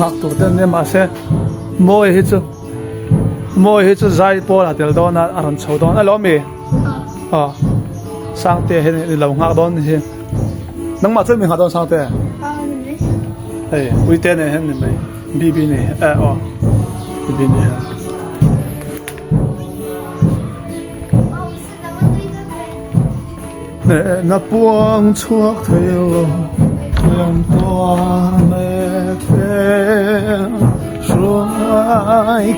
hak tur ten ne ma se moi hi chu zai pol hatel don aron chho don alo mi sang te hen lo ngak don hi nang ma chu mi ha don sang te ei ui te ne hen ni mai bi ne bi ne ne na puang chuak thelo Hãy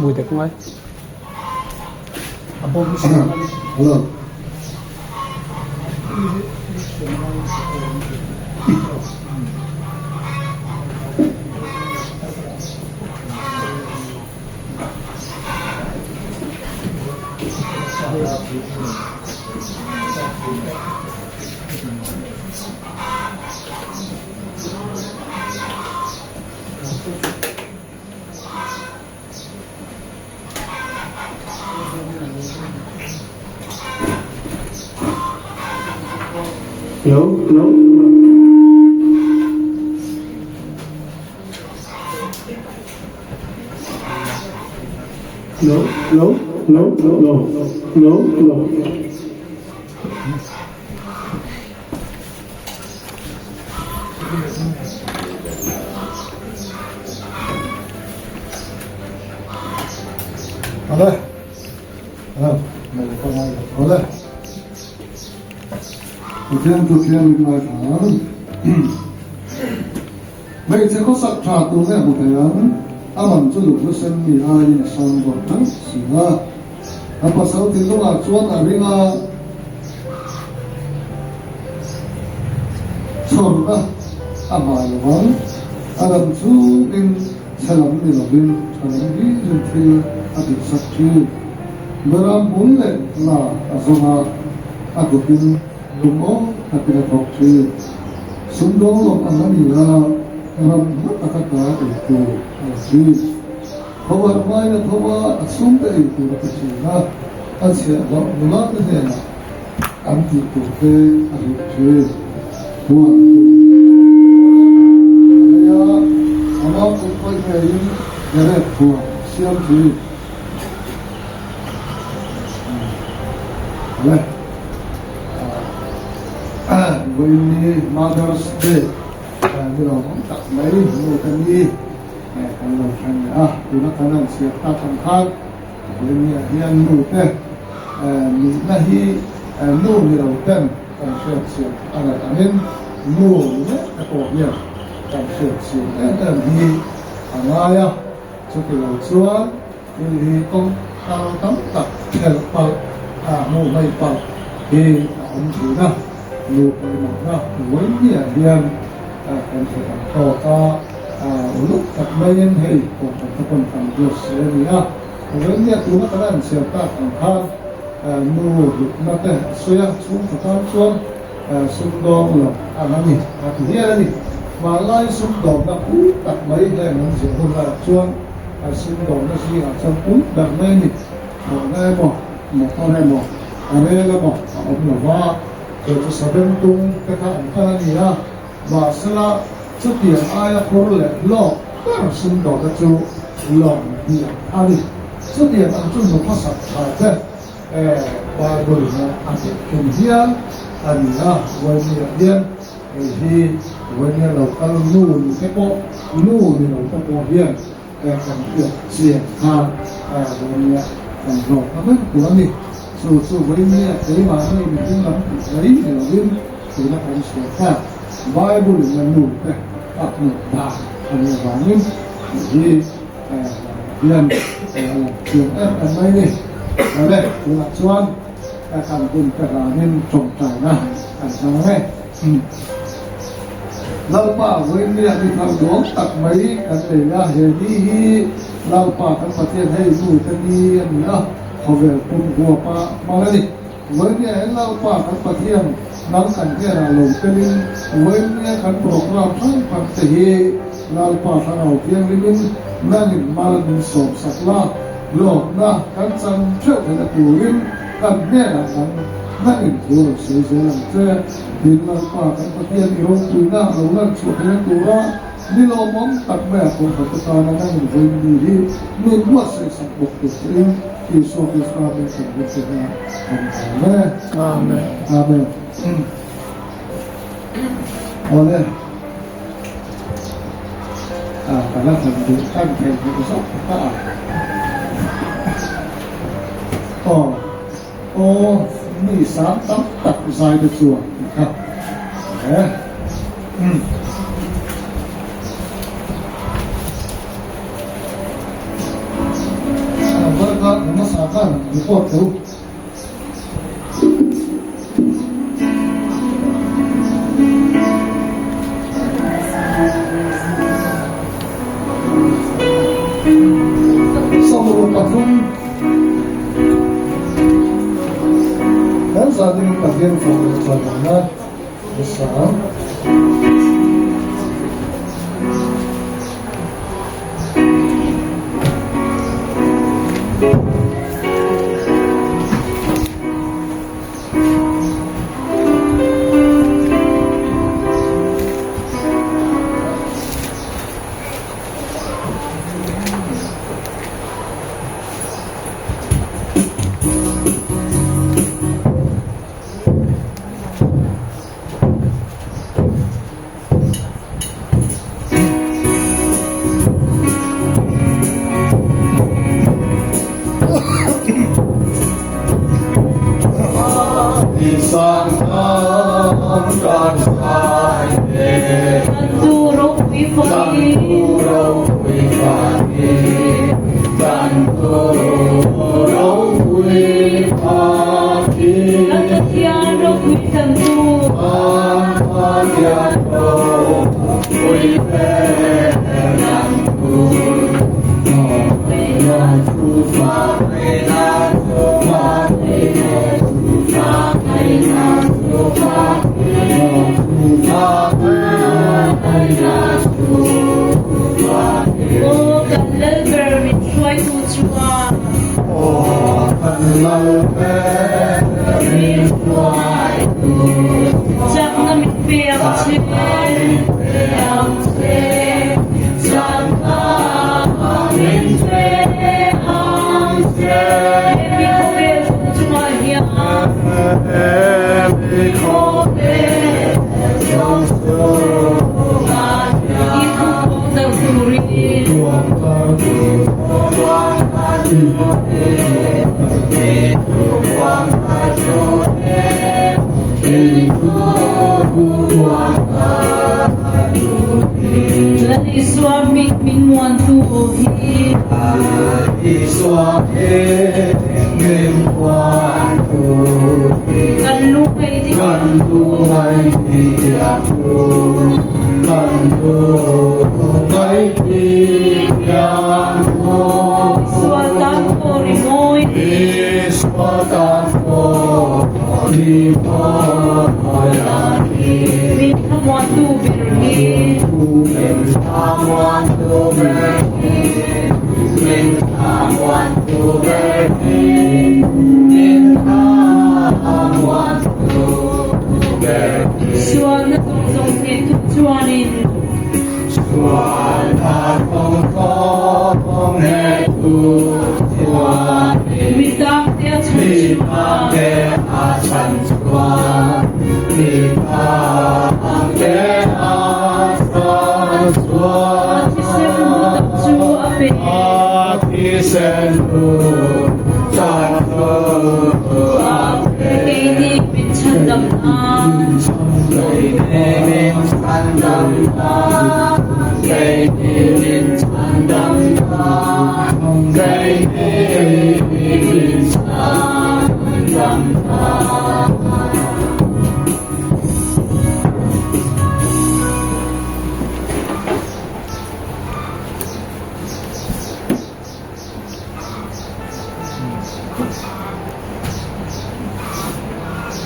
mùi được không ấy? Hello. 好嘞，那个放完以后，好嘞。昨天来谈，每次เขาศรัทธาตัวแม่บุตรยังอามันจะหลุดเส้นมีอายินสังวรทั้งสี่นะอาภาษาที่ต้องอาจวนอาริงาชนนะอาบายวังอาดัมจูอินสลัมนิลบินสลัมดีอินที่อดีตสักทีเมื่อเราบุญเล่นนะอาสมาอากุบินลุงโอ้ถ้าเป็นทอกชีสุนทรลงอันนั้นอยู่แล้วเราไม่ตัดขาดอีกตัวชีเพราะว่าไม่นะเพราะว่าสุนทรอีกตัวก็ชีนะอันเสียว่าเวลาเป็นเนี่ยนะอันที่ตัวเป็นอันที่ตัวอะไรอะอันนั้นตัวเป็นยังไงตัวเสียงชีอะไรวันนี้ Mother's Day เราตักไม่รู้กันนี้กันเราทำดูนักการเสียตาทำข้าววันนี้เรียนรู้แต่มีหน้าที่รู้ที่เราเต็มการเสียอะไรอันนี้รู้เนี่ยแต่ตัวเนี่ยการเสียแต่ที่อะไรอ่ะสุดที่เราชวนที่ต้องตั้งตักเชื่อปักมู่ไม่ปักที่อันที่นะลูกไปหมดนะวันนี้เรียนการศึกษาต่อก็ลูกกับไม่ยังให้ผมทุกคนทำด้วยเสียนี่นะวันนี้ตัวนักการเสียตาของข้านูนักแต่เสียชุ่มกระทำช่วงสุ่มดองหรอกอันนี้ที่นี่อะไรนี่มาไล่สุ่มดองนะปุ๊บตัดไม่ได้เหมือนเสียคนละช่วงสุ่มดองนะสิอาจจะปุ๊บแบบไม่นี่ได้หมดเขาได้หมดอะไรก็หมดเอาหนูว่าเกิดจะสะดุ้งตุ้งกระทำขนาดนี้นะว่าสละจะเปลี่ยนอายะคนเล็กลอกก็สุ่มดอกกระจูลองเดียร์อันนี้จะเปลี่ยนอันจุนภาษาไทยบาลีนะอันนี้คุณเฮียอันนี้นะวันนี้เรียนที่วันนี้เราตั้งนู่นแค่พอนู่นเราต้องเรียนการเกี่ยวเสียงทางวันนี้การรอกนั้นตัวนี้สู้วันนี้ที่มาให้มีที่นั้นอะไรเนี่ยเรื่องที่นักการเสียงทางบาลีมันนู่นอักหนุนตาอันนี้ว่านี่ที่เรียนเสียงอันไหนนี่อะไรตัวชวนการบุญกระดานินจงใจนะการทำให้เราป่าเว้นเนี่ยมีทางหลวงตัดไม้กันเลยนะเฮดีเราป่าทั้งประเทศให้รู้กันดีอันนี้นะเขาแบบคุณหัวป่ามาเลยเว้นเนี่ยเราป่าทั้งประเทศน้ำกันแค่เราลงกันนี่เว้นเนี่ยกันโปรแกรมทั้งประเทศเราป่าทั้งเราเพียงลิ้นนั่งมาเป็นสอบสักลาโลกนะกันจำเชื่อในตัวลิ้นกันเนี่ยนะนั่นตัวเสียๆนั่นเจ้าดินเราป่ากันประเทศที่เราคุยหน้าเราเล่นสุดเรื่องตัวนี่เรามองตัดแบบของปัจจุบันนั่นเป็นดีที่มีวัดเสียสักบุกตัวเองที่โซฟิสมาเป็นสิ่งที่เป็นอาเมนอาเมนเอาเลยแต่ละคนดูตั้งใจที่จะสอบก็โอ้นี่สามตั้งตัดใจไปส่วนนะครับเมื่อก็มาสาขาหรือพอดถูกสมุทรปทุมนั้นส sa din pagyan sa pagana sa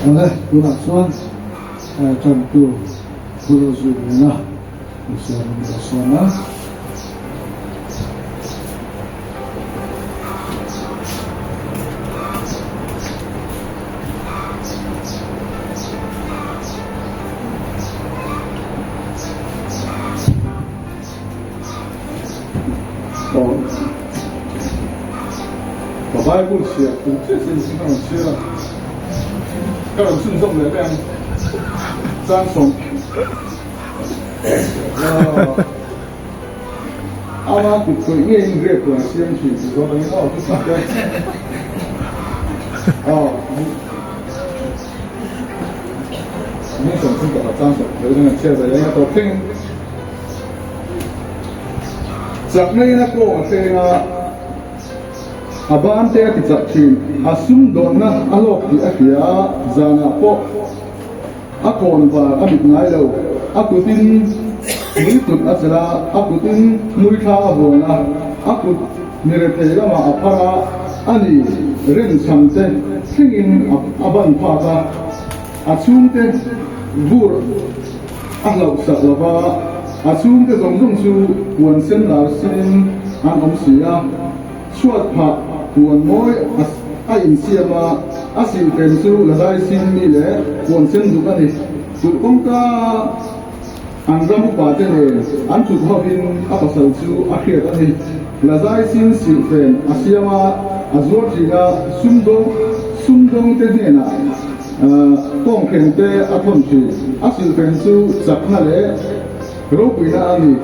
oleh Tuhan tentu guru sunnah bersama Bapak Ibu siap,这是很缺了。要有顺送的这样赞颂。阿妈不可以愿意这个先去，只说等于我不想跟。你总是给他赞颂，有那个现在人家都听。จากนี้นะก็เสียอาบ้านเตะที่จัดทีอาซุ่มโดนนะอาโลกที่อาเกียจานาโปอาโคนว่าอาบิดไงเราอากุตินมุยตุนอาจละอากุตินมุยข้าหัวนะอากุนิเรเทระมาอาภาระอันนี้ เรื่องทำเต้ซึ่งอินอับันพาตาอาชุมเต้บูรอัลลอฮฺสักลาบะอาชุมเต้จงชูวันเส้นลาสินอันอมเสียชวดพะวันมวยอาอินเสียมาอาศิลเป็นชูละได้สินมีเล่วันเส้นดูกันดิสุดคงกาอันรามุปาเจเนอันสุดฮาบินอัปสัลชูอาเขียกันดิละได้สินสิเป็นอาเสียมาอาจวดจีกาซุ่มดงเตเนี่ยนะป้องเข็นเตอทนชีอาศิลเป็นชูจักนั่นแหละรูปวินาอันนี้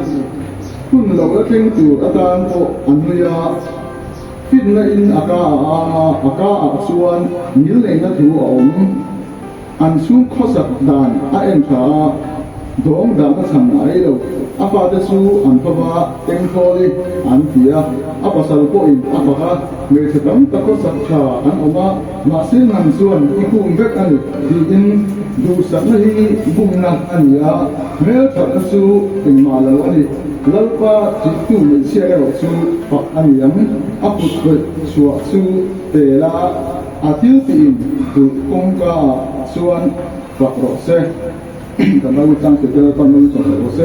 คุณเราเก่งตัวอาจารย์ก็อันนี้ฟิตนะอินอากาส่วนนิ้วเล็งนั่นถือว่าอันสูงข้อสักดานเอ็นชาดวงดาวก็ทำไหนเราอาปาเดสูอันพบว่าเต็งโทลีอันเดียอาปาสัลโปอินอาปาเมษดำตะข้อสักชาอันออกมาเส้นนันส่วนอีกุมเวกอันดีอินดูสักนี้บุ้งนักอันยาเมื่อถัดสูเป็นมาแล้วอันนี้แล้วก็จิตตู้ไม่เชื่อเราสูปักอันยังอาปุตเวชัวสูเตลาอาทิตย์อินดูคงกาส่วนปักโรเซกันเราตั้งใจจะทำมันสำเร็จโอเค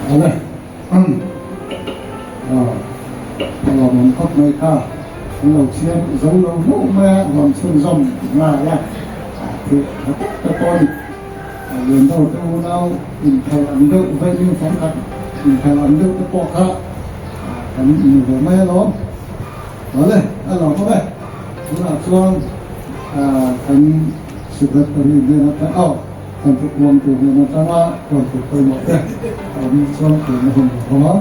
อะไรเรามันพักไม่ค่าเราเชื่อเราลูกแม่ความชื่นชมมาแล้วคือตะกอนเรื่องเราเราอินทรันเดอร์ไปยิ่งสำคัญอินทรันเดอร์ตะปอกค่ะกันหนูไม่ร้องเอาเลยเราเข้าไปเราช่วงกันสุดท้ายเดือนนั้นเอากันทุกวันตัวเดือนนั้นว่าก่อนทุกไปหมดเลยเอามีช่วงตัวนั้นพร้อม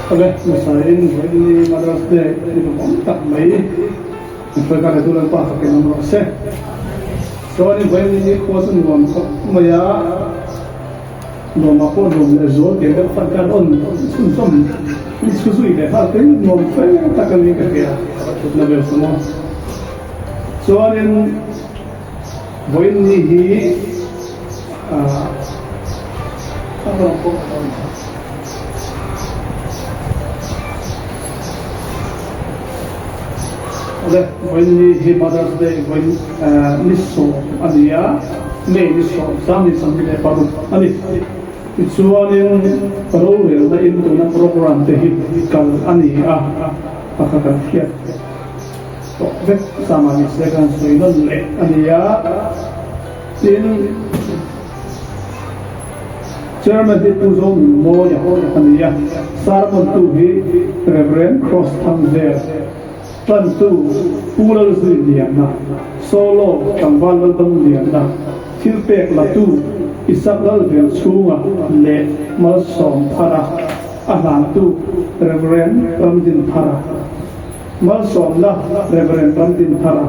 Oleh masain ini madrasah itu tak baik. Perkara itu lepas pakai nomor set. Soalnya bayi ini kuasan dua maya dua makor dua lezor dia dapatkan on sum susui deh. Hal ini dua file takkan ni kerja. Nabi semua. Soalnya bayi ini apa oleh ini hibadah dari nisso adia nisso sambil baru ani ituanin baru yang itu na program tehit kal ani pakatan kiat to vet sama ni sekan suinon le adia sin Chairman di Puzon mo ya adia sarpon tu hi Reverend Cross Thang there tentu pulau India na solo kambal India na tilpek latu isabel ben sunga le malsom para alantu Reverend Ramdin para malsom la Reverend Ramdin para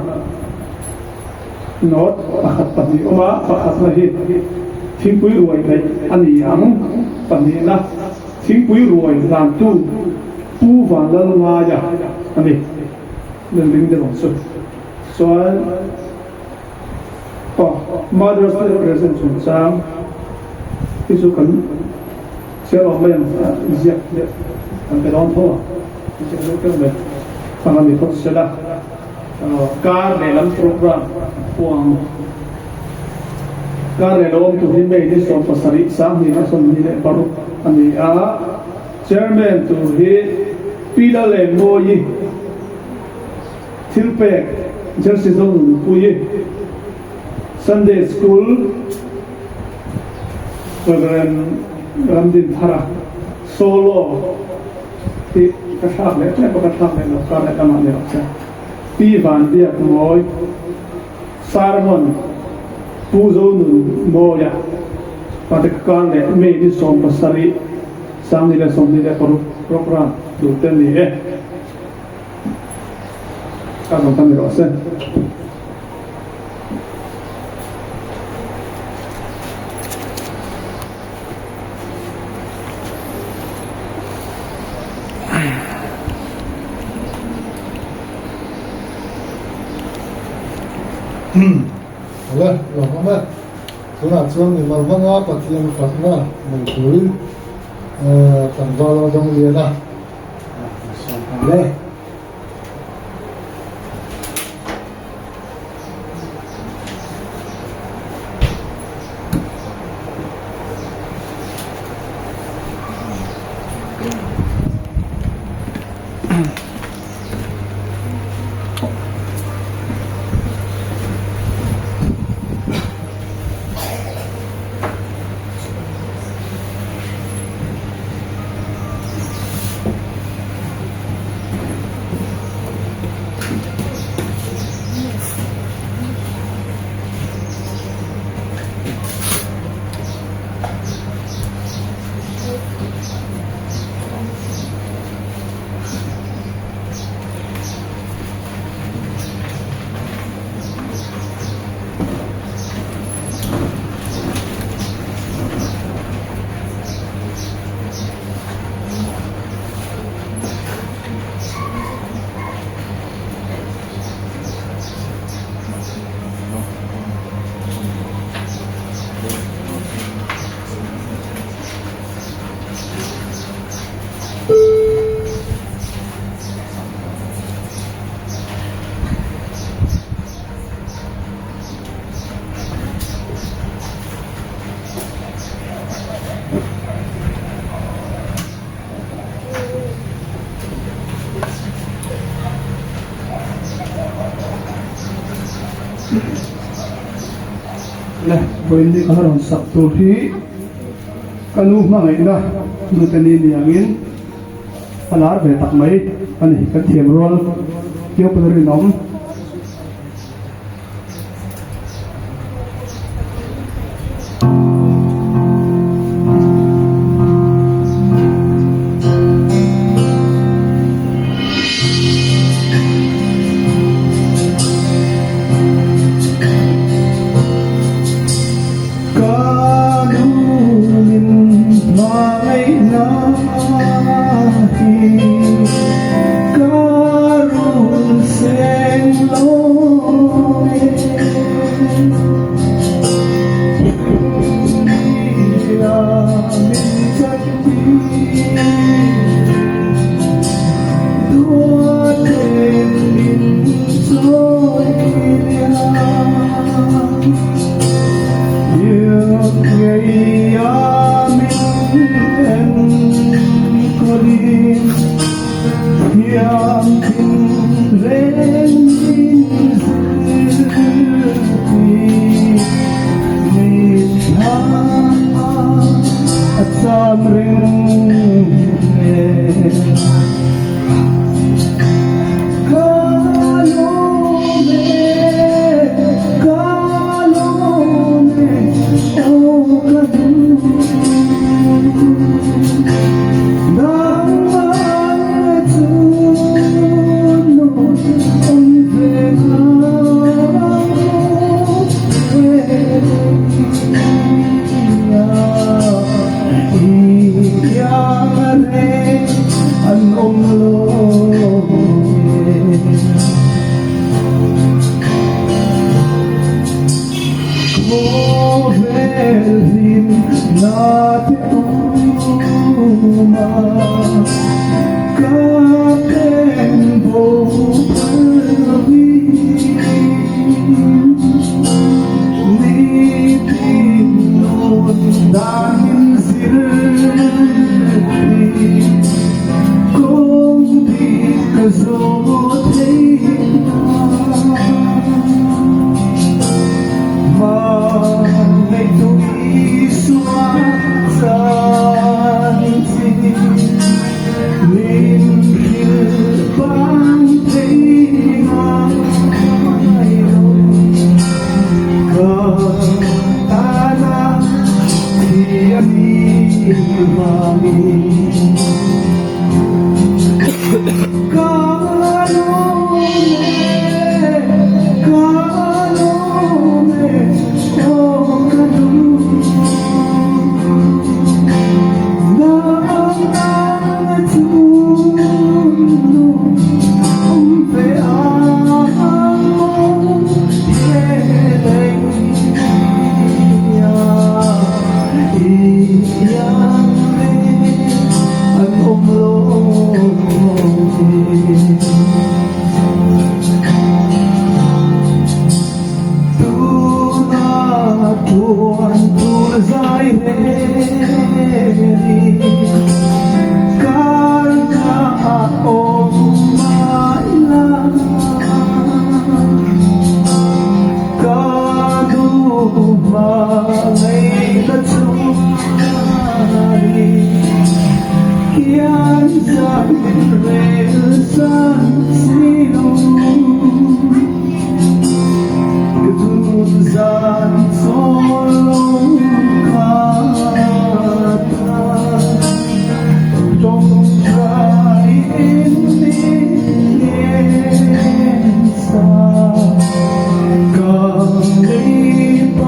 not pakat pati oma pakat lahi tingpui ruai kai ani ang pani na tingpui ruai lantu pu van la ngaya ani Lending the also. So, mother's presence on Sam is a can sell of them is yet and the don't hold. It's a local bit. Family for Sela car Nelam program. Car alone to him made this on Pasari Sam, he has on the Baru and the chairman to he Peter Lemoyi. Tilpek, Jersey Zone, Puyi, Sunday School, Reverend Ramdin Thara, Solo, the Kathabe, Kathabe, Kathabe, Pivan, Dia Moy, Sarmon, Puzon, Moya, Patakane, made this song Pasari, Samdi, program to tell me, Kalau kami rasa Ala, lama Kuna chuan ni malwanga pathian fatna mai thui kan wala dong liana le le boin ni karon sak tu hi kanu mangai na nu tani niangin palar ve tak mai ani kan thiam rol kyo pari nom buwan tulay neri karena ako mailang kadumay latsuari kian sa resan sinong Keduzan tolong kata Dongkrai Indonesia Kalipan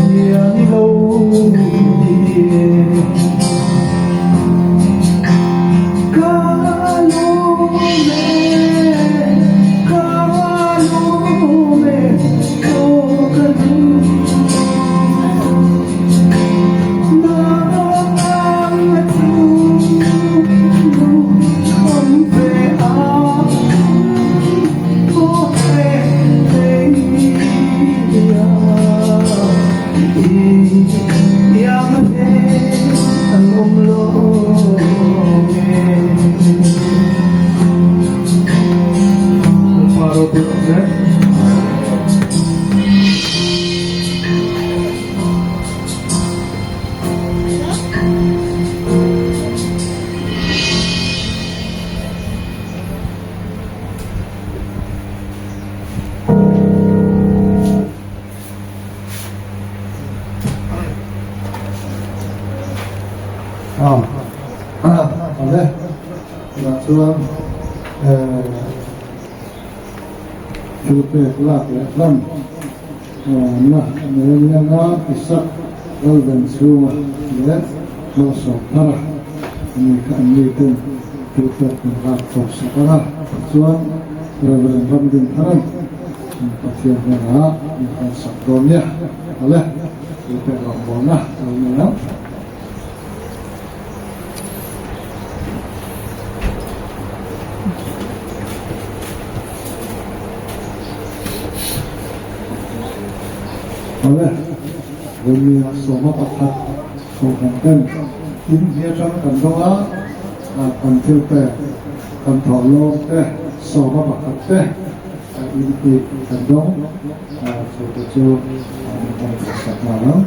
yang ilauye oleh peraturan Jupe Kelak Lam nah mengenai kisah dan semua ya masuk parah ini kami pun Jupe Kelak sekarang peraturan Reverend Ramdin Haram pasien merah yang sakdonya oleh Jupe Rambonah tahun oleh dunia semua pakat sokankan ini dia kan doa kantil teh kantor lo semua pakat ini kandong suatu malam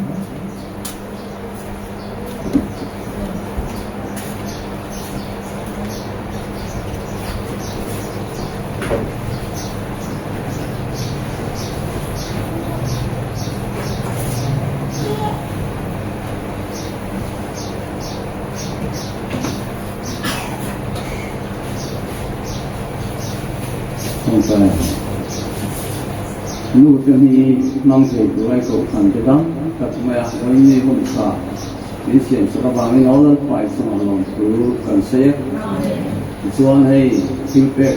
nu te ni nang se tu ai ko kan te dang ka ma ya ko ni ho sa ni se sa ba ni no la pai sa ma long tu kan se chuan hei sil pe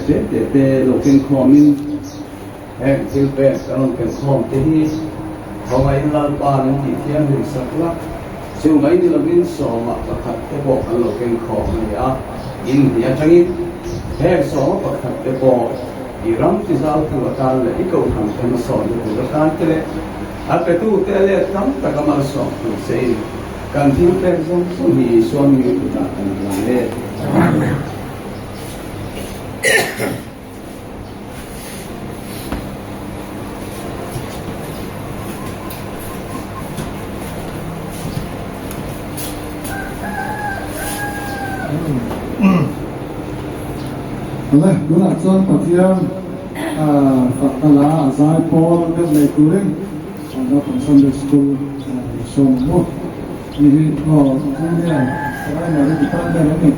te lo ken khom in he sil pe ka lo ken khom te hi ho mai la pa ni ti thiam ni sa la siu mai ni la min so ma ka khat te bo ka lo ken khom ni ya in ya changin he so ka khat te bo Iram tisal tu akal le ikau tham tham so tu akal tele apa tu tele tham takamal so tu sei kan tin pe so ni suami tu tak kan le oleh guna tuan pasien fakala azai pol dan lekuring ada Sunday school semua ini dunia orang mari kita ada ni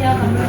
Ole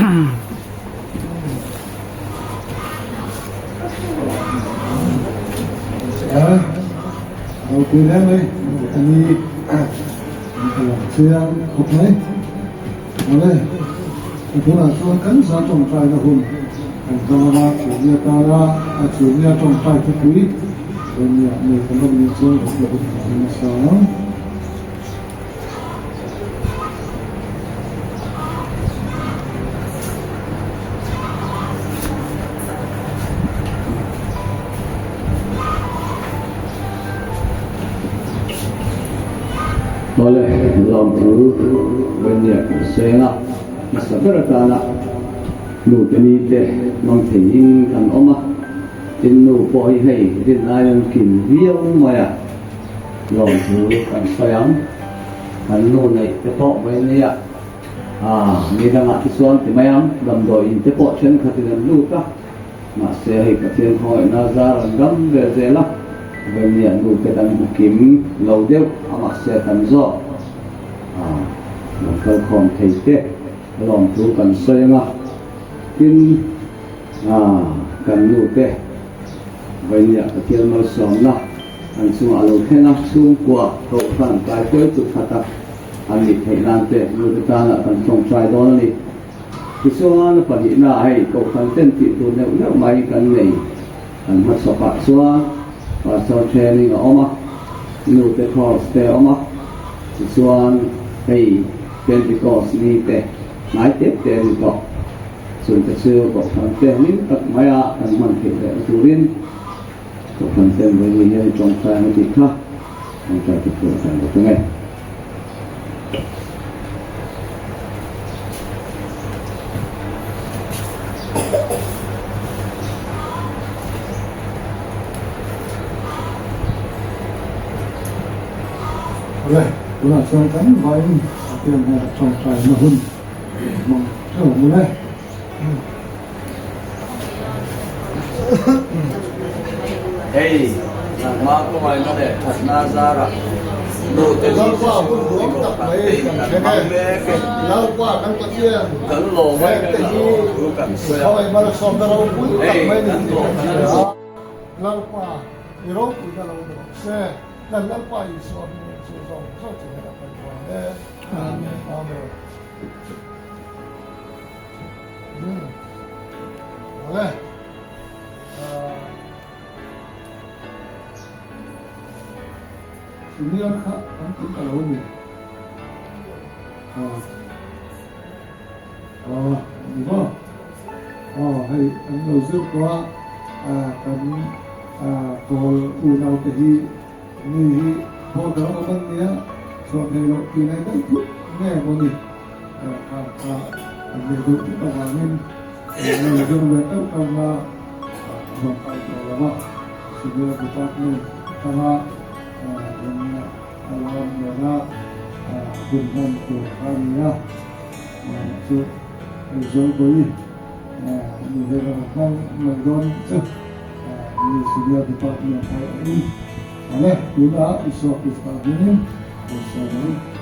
เราคุยแล้วไหมอันนี้เชียงขบไหมเอาเลยคุณอาชวนกันสาจงใจนะคุณตาลาสุญญตาลาสุญญจงใจทุกทีเป็นอย่างนี้ก็ต้องมีส่วนของเราในสอง boleh lampu banyak saya masalah nu tani teh mang thing kan oma tin nu poi hai tin ai kin viau maya lampu kan sayang kan nu nei te po mai ya ni dang ki suan ti mayam dam do in te po chen khatin lu ta ma se hai ka thiên hoi na za gam ve zela bên nhà nuôi cái đàn kiếm lâu đeo ama sẽ thành gió một câu còn thấy tết lòng chú cần xây nga tin cần nuôi tết bên nhà cái thiên nói sống na anh xuống alo thế na xuống qua cậu phản cái cuối tụt khát anh bị thấy lan tết nuôi cái ta là phần trồng trái đó đi cái số nó phải hiện là hay cậu phản tên thị tu nếu mấy cái này anh mất sọt bạc xóa và sau training ở oma nu te course te oma suan hey Pentecost ni te mai te te ni to sun te su ko kan te ni tak maya kan man ke te turin ko kan te với người trong sai nó bị khác trong sai cái chuyện này của nghe rồi chúng ta xem cánh với tiền trong trái nó hơn mong thở một đây hey ma ko mai ma de thna zara no te lâu qua cũng đúng tập mấy lâu qua căn có chia kan lo mai cái gì thôi mà xong đó lâu cũng tập mấy lâu qua Europe cũng lâu xe lần lâu qua thì xong xong chỉ là phần quan amen amen rồi ini orang kan kita lalu ni ni apa hai anh đầu trước qua kan call unau tehi ni ho đó kan dia so này lo kỳ này đấy chút nghe có gì anh được chúng ta nên người dân về tất cả mà hoàn phải là mà sự việc của ta nên ta alam mana gunung tuhannya maksud zolboi ni herakan mengon ni sudah dipatnya ini oleh guna isok ini bersama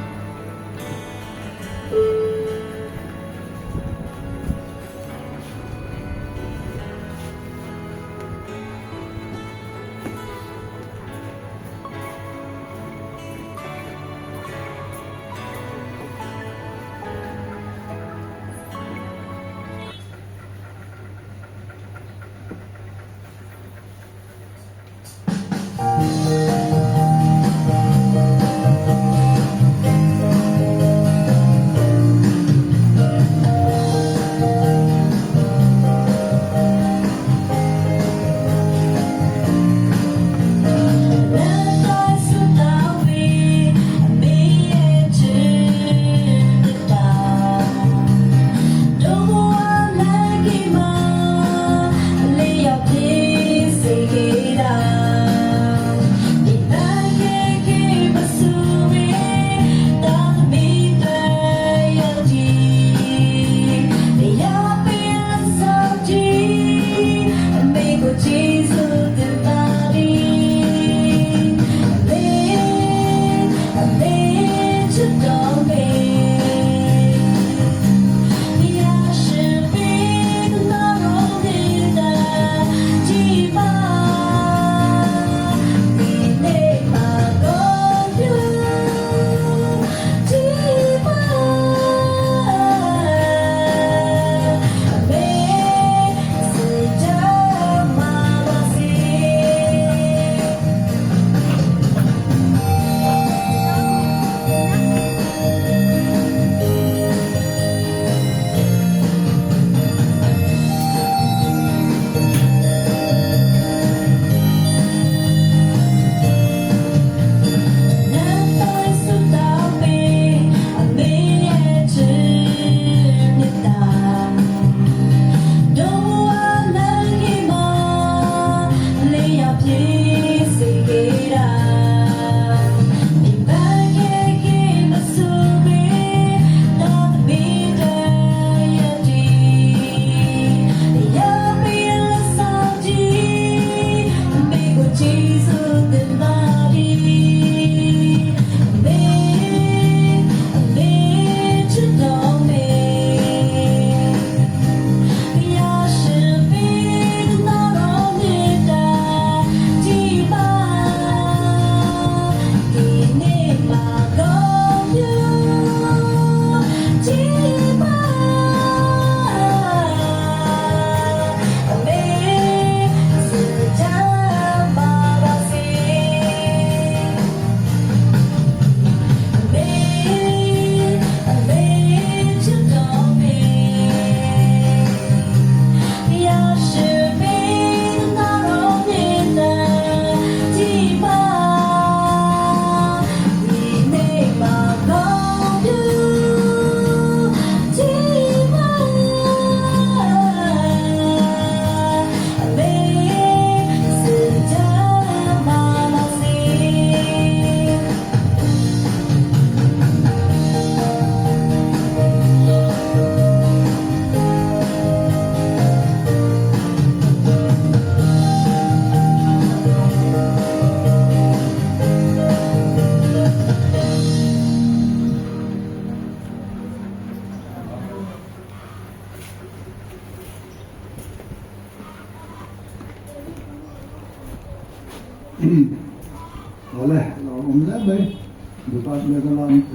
Netherlands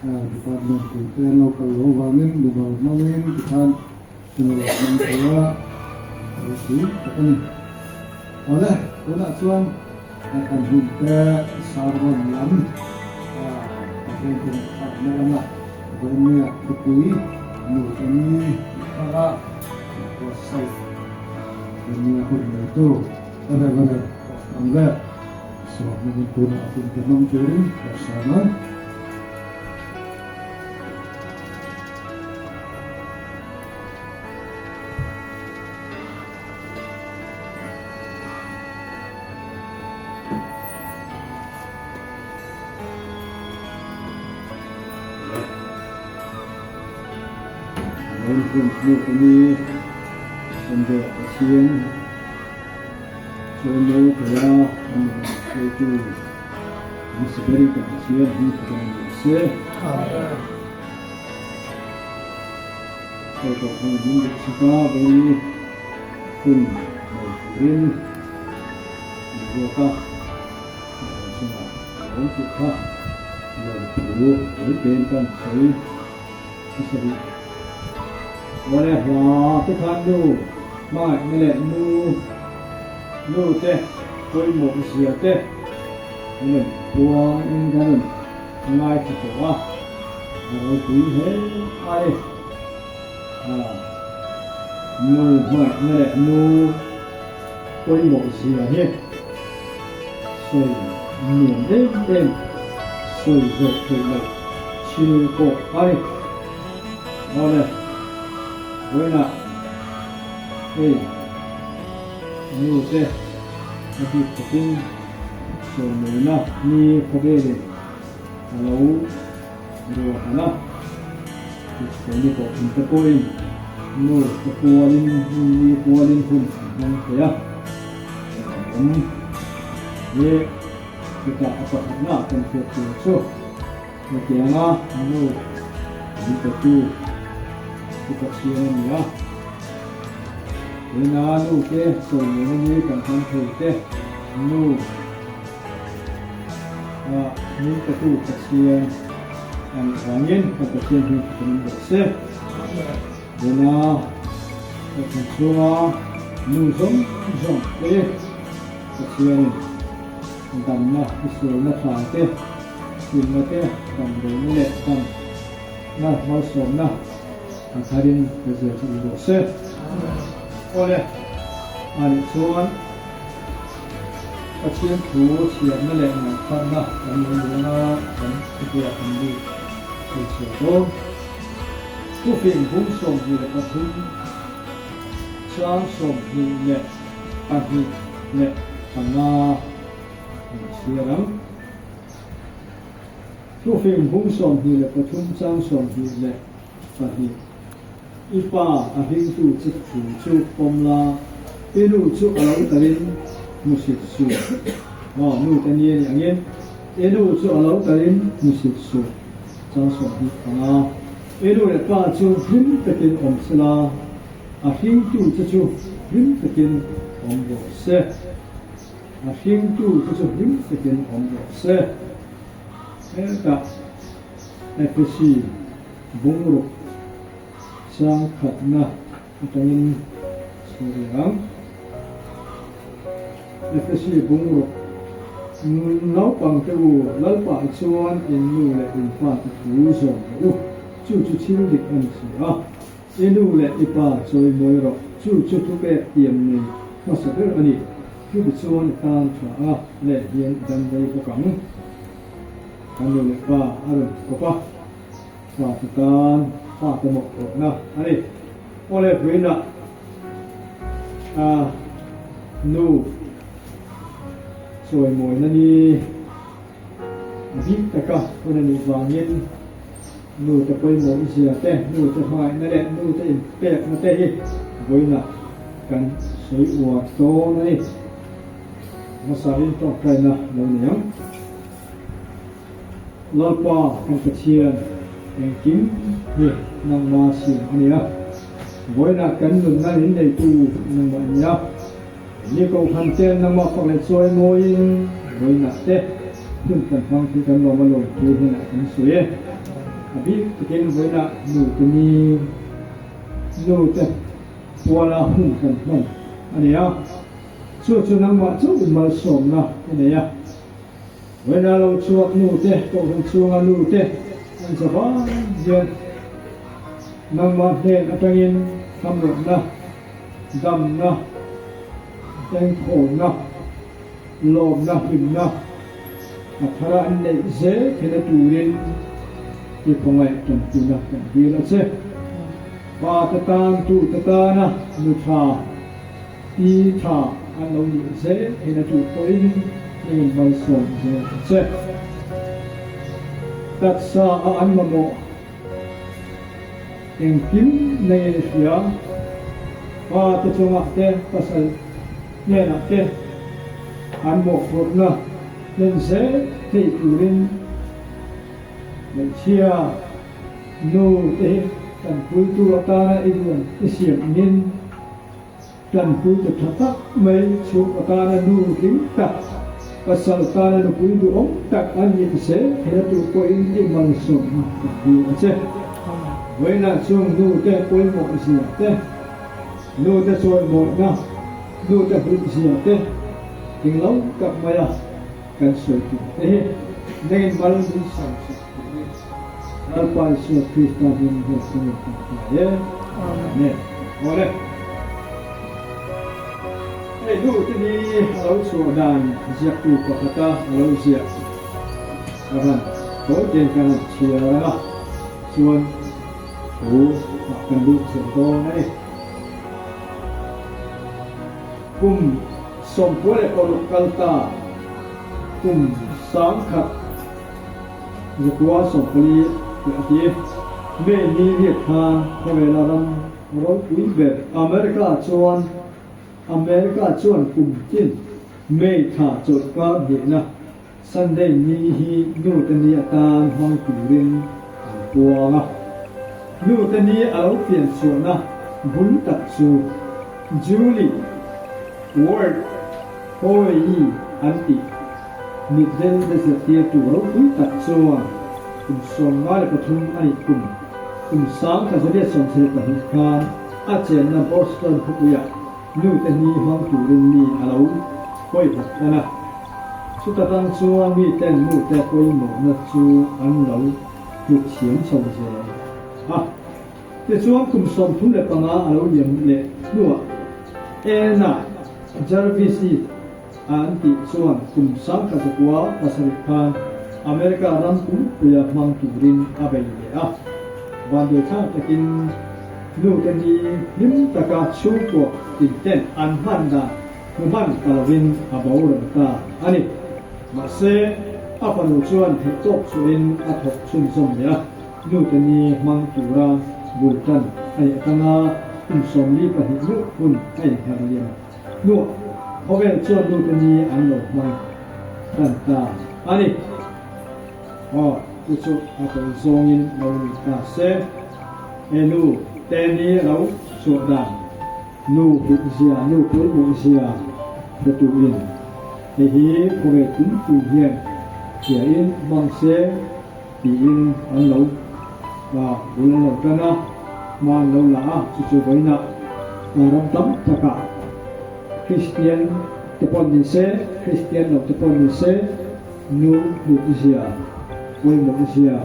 Department of Local Government Development Tuhan Development Kaya itu kan oleh una cuan akan hingga sarwan lam akan nama banyak dipui kami para kuasai dunia itu ada enggak sebab menentukan akan kemang curi bersama Untuk ini sampai siang semua kaya itu disebari kasihan di Indonesia. Kalau kamu suka beri pun mungkin juga semua orang suka lalu berbentan saya disebut boleh lah Tuhan tu mai melek nu teh koi mo sia teh ni buang ingkan ngai tu wah kui he ai nu mai melek nu koi mo sia he soi niệm đêm soi dọc thầy lộc chiều cổ ai boleh với là đây nhiều thế thì có tin số mới na ni có cái gì lâu rồi hả thì số này có chúng ta coi nhiều cái qua lên phun năng thế à ये kita apa nak kan kita so kita ngah nu kita tu kita siang ya ina nu ke so ni kan kan te nu ni kita tu kita siang an angin kita siang ni kita se ina kita semua nu zong ke kita siang dan nah isu nah sahaja film itu dan boleh dan nah masuk nah akarin kerja sebelumnya oleh anak tuan pasien tu siap melek nak nah dan mana dan kita akan di sesuatu tu film pun som di lepas tu sang som di lek pagi lek tengah siang tu film pun som di lepas tu sang som di lek pagi ipa ahing tu cu pomla inu cu alau tarin musik su nu tania yang yen inu cu alau tarin musik su sang som di tengah inu lepa cu him tekin om sela ahing tu cu him tekin om bose ahing tu cu him tekin om bose eta FPC bungruk sang khatna atangin suriang FPC bungruk nau pang tu lalpa chuan inu le inpa tu so chu chin dik an sia inu le ipa choi moiro chu tu pe tiam ni masaber ani chu chuan kan thua le hian dan dai ko kang anu le pa aru ko pa sa kan pa te mo na ani ole brina nu soi moi na ni bi ta ka ona ni wangin nu ta poi mo isia te nu ta hai na le nu ta in pe na te hi boina kan soi wa to na ni masarin to kai na lo niang lalpa kan kecian yang kim ni nang masih ani ya boina kan nun na hin dei tu nang ma ya ni ko han chen nang ma khong le choi moi boina te ขึ้นกันฟังที่กันลงมาลงคือขณะกันสวยอภิเก่งไว้ละหนูจะมีหนูจะปัวละหุ่นกันนั่นอันนี้อ่ะช่วยชนังว่าช่วยเป็นมาส่งนะอันนี้อ่ะเวลาเราช่วยหนูเตะก็ต้องช่วยหนูเตะอันสบายเย็นนั่งมาเห็นอัตยินทำหนุนนะดำนะแดงโขนนะโลมนะหิมนะอัฐระอันเดเซเทนตูรินที่คงไว้จนปีนะจนปีละเซปาตตานตุตตานะนุชาอีชาอันเราเซเทนตูโตอินนี่มันส่งเซตัดสาอันมโมเองกินในเสียว่าจะจงอักเตภาษาเนี่ยนักเตอันหมกรถนะเล่นเสที่ตูรินเล่นเชียนูเตกันคุยตัวตาอีกวันเสียงนินกันคุยจะทักไม่ชุกตานูทิ้งตักภาษาตานูคุยตัวองตักอันยิ่งเสเห็นตัวก็อินที่มันส่งมาดีเสเวลาช่วงนูเตคุยหมกเสียเตนูเตช่วยหมดนะนูเตคุยเสียเตถึงเรากลับมากันสวยจริงในมาลดิสังสิเราไปสวดคริสต์มาสในสมัยนี้เนี่ยโอเคไอ้ดูที่นี่เราสวดดานเสียกูกับตาเราเสียอะไรโหเจนกันเชียร์นะส่วนโอ้กันดูเสียงโตนี่กุมสมควรจะเอาลูกกัลตากุมสังขัดจะกว่าสมควรจะที่ไม่มีเหตุการณ์ในเวลานั้นเราคุยแบบอเมริกาชวนกุมจินไม่ขาดจุดการเห็นนะสันได้มีฮีนูตันีตาห้องตุรินตัวนะนูตันีเอาเปลี่ยนส่วนนะบุญตัดสูจูลี่word hoyi anti midden de setia tu ro pui tak soa kum songa le pathum ai kum sang ka jade som se pa hi khan a chen na boston phuya nu te ni hang tu rin ni alo koi phana su ta tang soa mi ten nu te koi mo na chu an lo tu chiam som se ha te chuan kum som thum le panga alo yem le nuwa ena Jarvisi anti suan kum sang ka sakwa pasarikan Amerika ram kum puya mang turin abaile a bandu tha takin nu tani nim taka chuko tinten anhanda kuman kalawin abawra ta ani mase apanu chuan hetok chuin athok chum som ya nu tani mang tura bultan ai tanga kum somli pahi nu kun ai hariya nu hovel chuan nu tani an lo mai tan ta ani chu chu a ko zong in lo ni ta se enu teni lo chu da nu bi sia nu ko bu sia de tu in hi hovel tun tu hian kia in bang se ti in an lo wa bul lo kana ma lo la chu chu boina ram tam taka Christian tepon ni se Christian lo tepon ni se nu Buddhisia koi Buddhisia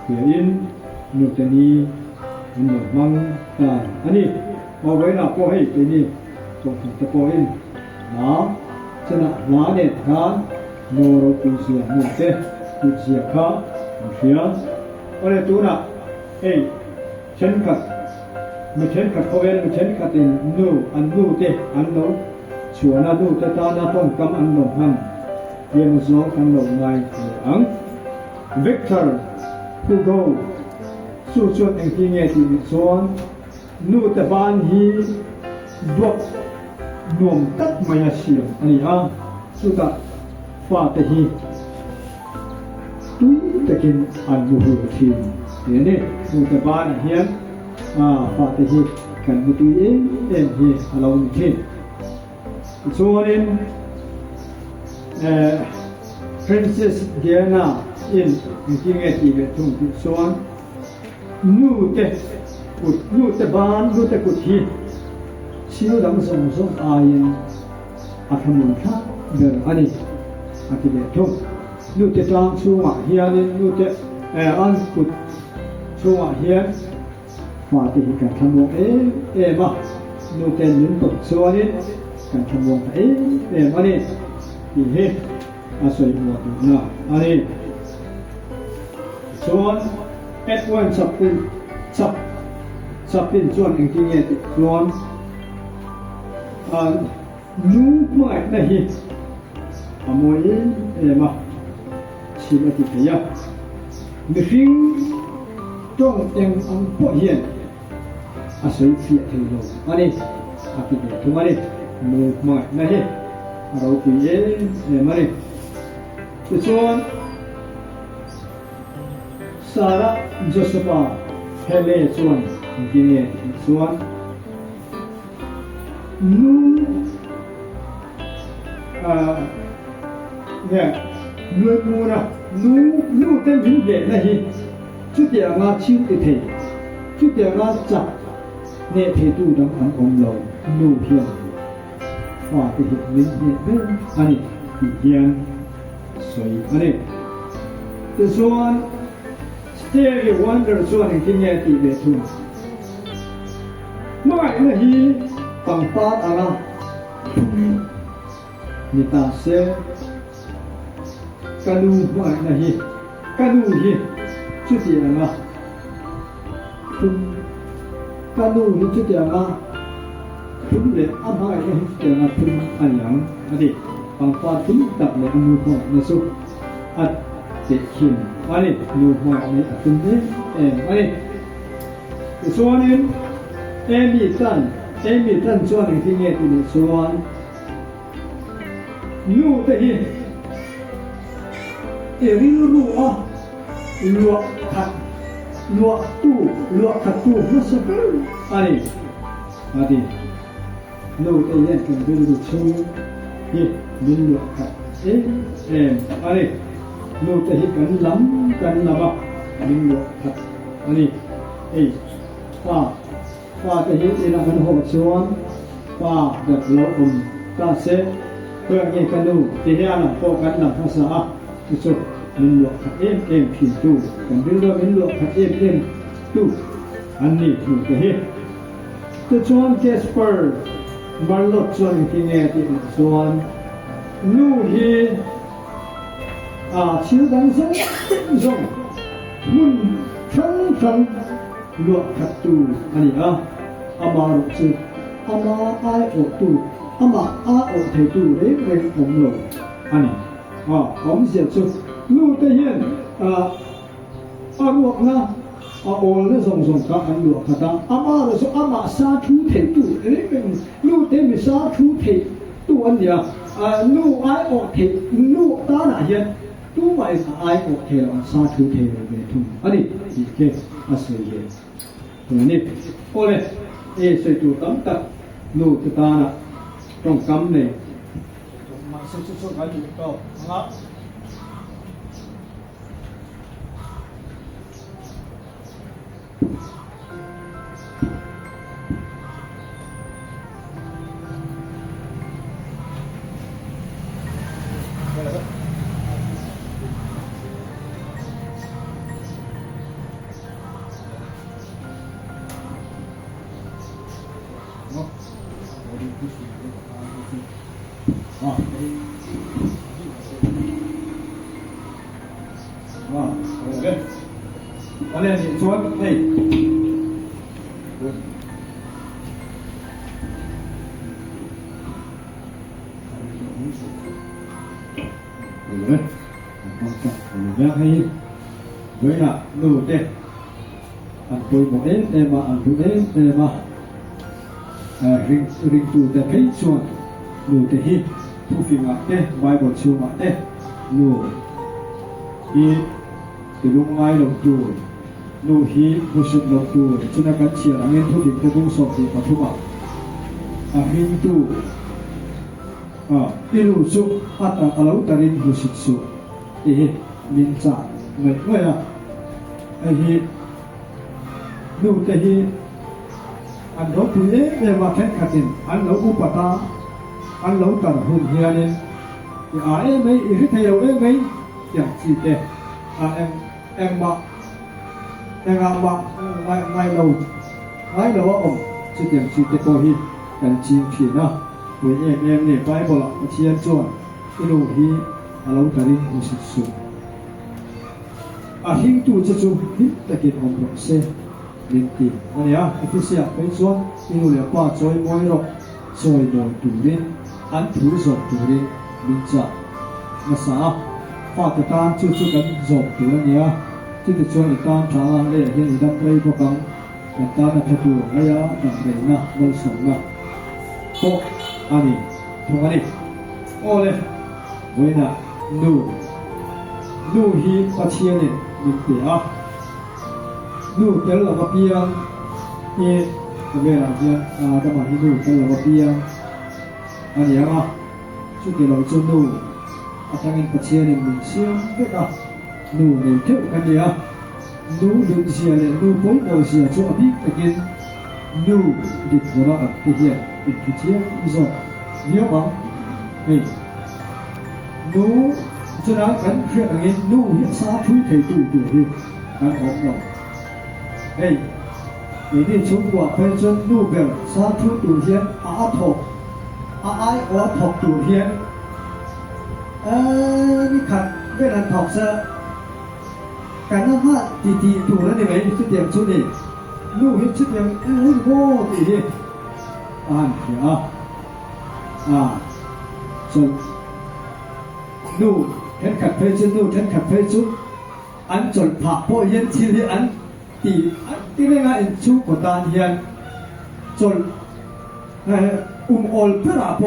in nu tani nu mang ta ani ma wai na po hei ke ni so ta po in na chana na ne tha no ro Buddhisia nu te Buddhisia kha sia ore tu na ei chen khat mi chen khat khovel mi chen khat in nu te an no chuana nu ta ta na pon kam an no han yem zo kan no ngai ang Victor Hugo su chuan eng ti nge ti chuan nu ta ban hi dok nom tat maya siam ani a su ta fa te hi tui takin an mu hu thi ne nu ta ban hian fa te hi kan mu tui em hi alo ni thi chuanin Princess Diana in Kinget Ibetung Suan Nu te Kut Nu te Ban Nu te Kut Hi Siu Dang Song Song Ayin Akamun Tha Ber Ani Akibetung Nu te Tang Suwa Hianin Nu te An Kut Suwa Hian Fa Ti Kan Thamong Ma Nu te Nin Tok Suanin Kan Thamong Mani Hi He Asoi Mo Na Ani Suan Edwin Sapin Suan Eng Kinget Suan Nu Mai Na Hi Amoy Ma Chimati Paya Mifing Tong Eng Ang Po Hian Asoi Fiat Hello Ani Akide Tumari Nu Mai Na Hi Arau Piye Mari Suan Sarah Josepha Hele Suan Gine Suan Nu Nuôi mua ra Nu tên vĩnh vệ là gì Chút địa ngã chiếu cái thể Chút địa ngã chặt Nệ thể tu đăng ăn ống lầu Nu hiền Hòa cái hiện vĩnh vệ bên Anh thì hiền Xoay Anh Từ Suan Stevie Wonder Suan Anh kinh nghe tỷ về thu Mãi là hi Bằng phát à la Người ta sẽ Kanu mãi là hi Kanu hi Chút địa ngã Kanu hi chút địa ngã Thúng lệ ám hai cái chút địa ngã thúng anh nhắn Anh bằng phát thúng tập lệ anh mưu khoa Nó xúc Anh Tệ khiên Anh Nu mãi này thúng thế Anh Suan in Amy Tan Suan Anh kinh nghe tỷ về Suan Nu te hi Eri lua khat tu masakal ani adi nu te yen kan du chu hi min lua khat ani nu te hi kan lama min lua khat ani fa te hi ina kan ho chuan fa dat lo ta se Hương nghe canu thì ra là cô gắn làm phát xã Chứ mình luộc thật êm phìn tu Còn đưa ra mình luộc thật êm tu Anh nị thủ cái hết Từ John Casper Marlot John thì nghe thì John Nu hi chiếu đáng sống Rộng Mun phăng Luộc thật tu Anh nị Ama rục sư Ama ai ổ tu Ama ở thầy tu đấy mình ổng lộ anh ổng diệt chút nu tây hiền luộc na ổn nó rồng cả anh luộc cả ta ama rồi số ama sa chú thầy tu đấy mình nu tây mình sa chú thầy tu anh nhỉ nu ai ở thầy nu ta là hiền tu mày ai ở thầy là sa chú thầy rồi về thùng anh đi cái asli hiền rồi nè ôi sẽ chủ tấm tập nu ta là trong cấm này mà số cái gì đâu ngã Anh em nhìn xuống đây. Đấy, hay với là đồ đây. Anh tôi một đến đây mà anh tôi đến đây mà ring tu để thấy xuống đồ để hít thu phim ngặt đây vài bộ chiếu ngặt đây đồ hít từ lúc mai lồng chuột nu hi busuk lồng chuột cho nên các chị anh em thu phim cái công sọt thì có thu bảo hình tu ilu su ata alau tarin busuk su ที่มินจ่าไม่เมื่อไอ้ที่ดูแต่ที่อันเราตัวเองเนี่ยว่าแค่ขัดอันเราอุปตาอันเราตัดหุ่นเฮียเนี่ยไม่อีกที่เราไม่อย่างที่เด็กเอ็มมาไม่เราว่าที่อย่างที่เด็กก็ฮีกันจริงผิดนะตัวเองเนี่ยไปบอกละเชียนจวนที่เราฮีเราตัดดิ้งสุดสุดหิ้งตัวจะจูหิ้งตะเกียบของเราเสียลินตีอันนี้ที่เสียไปส่วนที่เราเรียกว่าจอยมวยรกจอยมวยตูรินอันถือจบตูรินมินจ่าภาษาฟาดตาจู่ๆกันจบตัวนี้ที่จะช่วยตามทางเลยเห็นดับเลยพวกกันแต่ตาหน้าตัวระยะดับเลยนะบนสองนะโอ้อันนี้ตรงนี้โอ้เลยเว้ยนะนูฮีปัจเจียนมินเตียนูเตลล์กับเปียงนี่เวลาเปียงจะมาที่นูเตลล์กับเปียงอันนี้อ่ะชุดที่เราจะนูอาจารย์ปัจเจียนมินเสียงเด็กอ่ะนูในเที่ยวกันเนี่ยนูดึงเสียเลยนูปุ้ยโอเสียช่วงพี่ตะกินนูดิบหัวเราะที่เหี้ยดิบที่เที่ยวอีสานเยอะมั้งเฮ้ยนูจะนั่งกันเพื่ออะไรนูเหี้ยซาทุยเทตู้ตัวที่นั่งออกเราเฮ้ยนี่ชุดว่าเป็นจนนูเบลซาทุตัวเหี้ยถกถกตัวเหี้ยนี่ขัดเวลาถกซะการนั่งว่าตีตัวแล้วเนี่ยไหมชุดเดียวชุดนี้นูเห็นชุดเดียวโง่ตีเดี๋ยวส่วนนูเห็นขัดเพชรนูเห็นขัดเพชรอันจนผักโปเย็นทีนี้อันตีที่เรียกว่าชูกดดันเย็นจนโอลเพื่ออะไร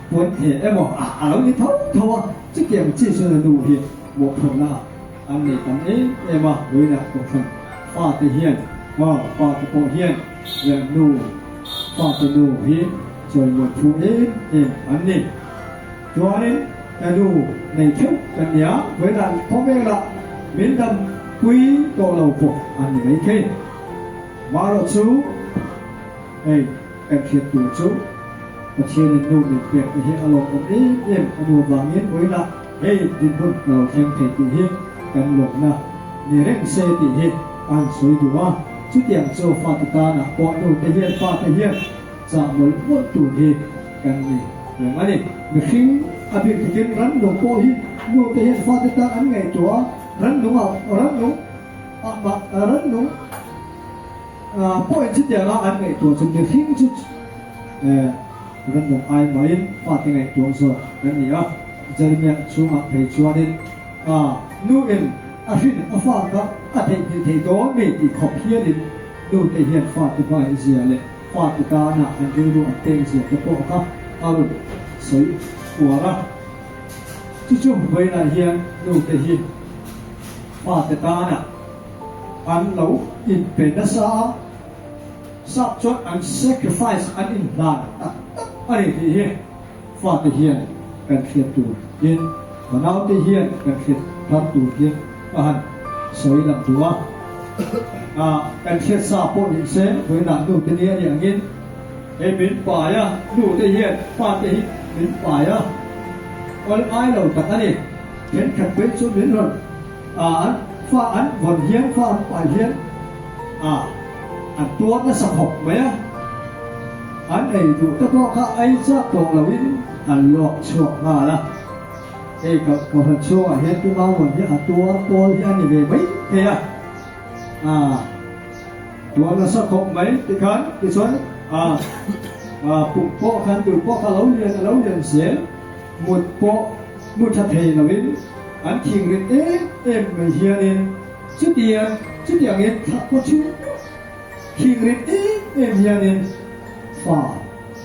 ปวดเหตุบอกเรานี่เท่าจะเกี่ยวจีส่วนนูเห็นบอกผมนะอันนี้กันมาเว้ยนะบอกผมฟาดเฮียนฟาดโปเฮียนอย่างนูฟาดนูเฮียนจนหมดผู้อันนี้ตัวนี้ดูในเที่ยวกันเนี้ยเวลาพ่อแม่ละมินดำคุยตัวเราพวกอันนี้ไม่เคยมาเราชูกันเขียนตัวชูมาเชียร์ดูในเปลี่ยนไปให้อารมณ์นี้ดูบางเงี้ยเวลาดินบนเราแข่งเทตีเฮกันหลงนะนี่เร่งเซตีเฮอันสวยดูว่าชุดอย่างโซฟาติตานะปอดูไปเฮียฟาติเฮียจะหมดหมดตัวเฮกันนี่อย่างนี้มีขิงอภิกินรันดูโปหิดูไปเฮียฟาติตาอันไงตัวรันดูรันดูโปหิชุดอย่างละอันไงตัวจนมีขิงชุดรันดูไอหมายฟาติไงตัวโซ่กันนี่จะเรียนช่วงเพลย์ชวนนี่นู่นฟินฟ้าก็เทโดไม่ติดขอบเฮียดิดูแต่เฮียฟ้าติดไปเสียเลยฟ้าติดการนะอันดูเต็งเสียกระโปงก็เอาสวยหัวละจู่ๆเวลาเฮียดูแต่เฮียฟ้าติดการนะอันเราอินเป็นนักสับจดอัน sacrifice อันอินลานอะไรที่เฮียฟ้าติดเฮียกันเขียนตัวเย็นวันเอาที่เฮียกันเขียนทับตัวเย็นสวยลำตัวกันเขียนซาโปนิเซนเวลาดูที่นี้อย่างนี้บินป่ายดูที่เฮียฟาที่บินป่ายวันไอเราตัดอันนี้เห็นขัดเป็นชุดเหมือนกันฟ้าอันวันเฮียฟ้าป่ายเฮียอันตัวน่าสักหกไหมอันดูตัวข้าจะตัวเราวินอันหลอกชั่วมาละก็หันชั่วเห็นตัวเราวันนี้ตัวที่อันนี้ไม่เฮียตัวน่าสักหกไหมที่กันที่ส่วนปุ๊บโป๊ะคันดูโป๊ะเขาเราเรียนเสียหมดโป๊ะมุดเทเราวินอันทิ้งเรียนไม่เฮียเองชุดเดียวเงี้ยทับก็ชุดทิ้งเรียนเฮียเองฟ้า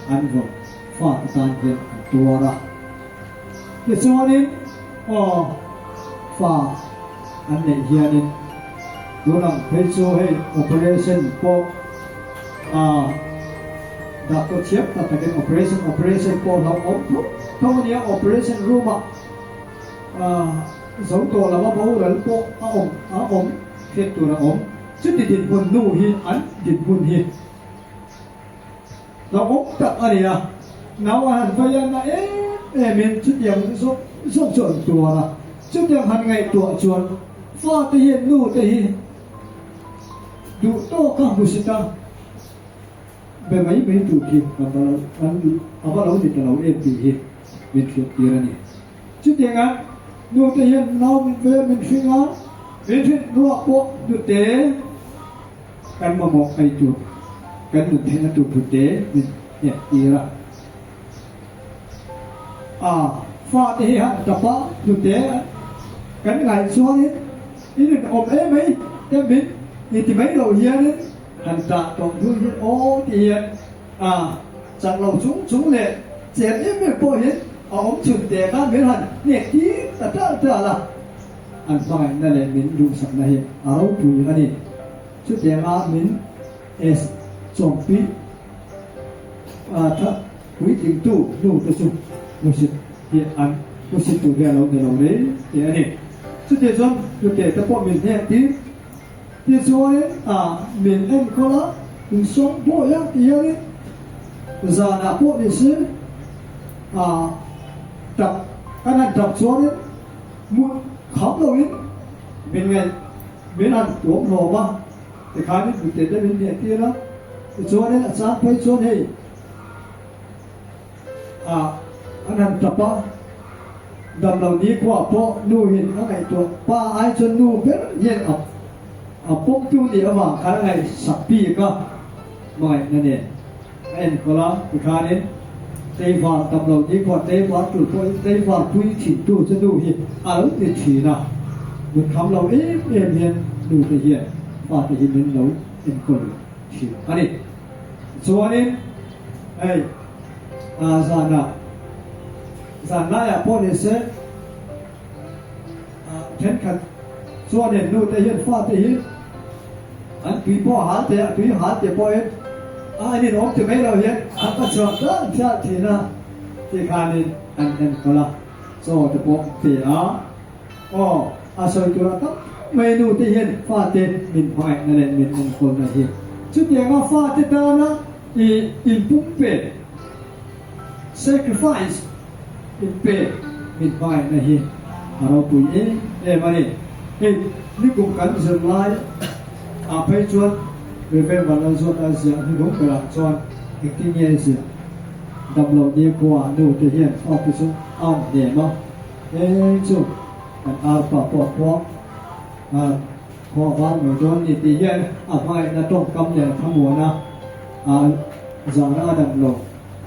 อันก็ฟ้าตาเย็นตัวละที่ส่วนนี้ฟ้าอันนี้เฮียนี่ตัวนั้นเป็นช่วย operation พวกดับตัวเชียบตัดไปเป็น operation พวกเราทั้งนี้ operation room สองตัวละว่าบ่ฮู้แล้วโปอาอมเฮ็ดตัวละอมจุดดินบนนู่ฮีอันดินบนฮีเราอมตักอะไรอ่ะนาว่าหันพยันนะเมนจุดอย่างส่วนตัวละจุดอย่างหันไงตัวชวนฟ้าตะเห็นนู่ตะเห็นดูโตข้างบุษตาแบบไม่ดูทีมันเอาเราติดเราปีเป็นเทียร์นี่จุดอย่างนั้นนู่ตะเห็นเราเป็นฟิงอ่ะเป็นฟิงรัวโปดูเตะกันมาหมอกไอจุดกันดูเทนดูดูเตะเนี่ยอีระฟ้าตะเห็นจับปะดูเตะกันไงส่วนนี้นี่นึกอมไหมเต็มบิดนี่ที่ไม่เราเฮียนี่หันตาตรงดูเห็นโอ้ที่เห็นจากเราชุ่งเลยเจ็บไม่พอเห็นเอาอมจุดเตะกันไม่ทันเนี่ยที่แต่ละอันฟังนั่นแหละมินดูสักนาทีเอาปุยอันนี้ชุดเดียร์มินส่งปีถ้าคุยถึงตู้นู่นตัวสุดมุสิเดียอันมุสิตัวเดียเราเลยเดียนี่ชุดเดียร์ส่งชุดเดียร์แต่พอมินเนี่ยที่ส่วนมินก็ละมินส่งพวกอย่างที่นี่จานาพวกนี้สิจับกันนั้นจับส่วนนี้มุดขับเราเองเป็นไงเป็นอันตัวโลบ้าแต่ขานี้มันจะได้เป็นเนี่ยที่ละส่วนนี้สามไปส่วนให้อันนั้นจับปะดำเหล่านี้กว่าเพราะนู่เห็นอะไรตัวป้าไอ้จนนู่เป็นเย็นปุ๊บจู่เดียวว่าขาอะไรสักปีก็ไม่นั่นเองเอ็นก็ละแต่ขานี้เตยฟ้าดำเหล่านี้กว่าเตยฟ้าจุดเตยฟ้าคุยถิ่นตู้จะดูเห็นอะไรติดฉีนะมันทำเราเห็นดูไปเห็นฟ้าไปเห็นเราเอ็นก็เลยฉีอันนี้ส่วนนี้ซานาอย่าพูดเลยสิเช่นกันส่วนนี้ดูแต่เห็นฟ้าแต่เห็นอันปีพ่อหาแต่ปีหาแต่พ่อเห็นอันนี้น้องจะไม่เราเห็นอันก็ชอบด้านชาตินะที่ขานี้อันก็ละโซ่จะบอกเสียอาศัยตัวตั้งเมนูที่เห็นฟ้าเต็มมินพายนั่นแหละมินมงคลนะเห็นชุดอย่างว่าฟ้าเต็มนะอินปุ๊บเป็ด sacrifice อินเป็ดมินพายนะเห็นเราปุยมานี่นี่กุมกันสลายไปชวนเรื่องวันนั้นชวนอาเซียนที่ผมกระชวนอีกที่เงี้ยเสียดำเราดีกว่าดูที่เห็นฟ้าไปชวนเนี่ยเนาะชุดกันปะปอดพอพอฟังเหมือนจนนี่ตีเย็นไม่นะต้องกำเนิดทั้งหัวนะจาระดับโลก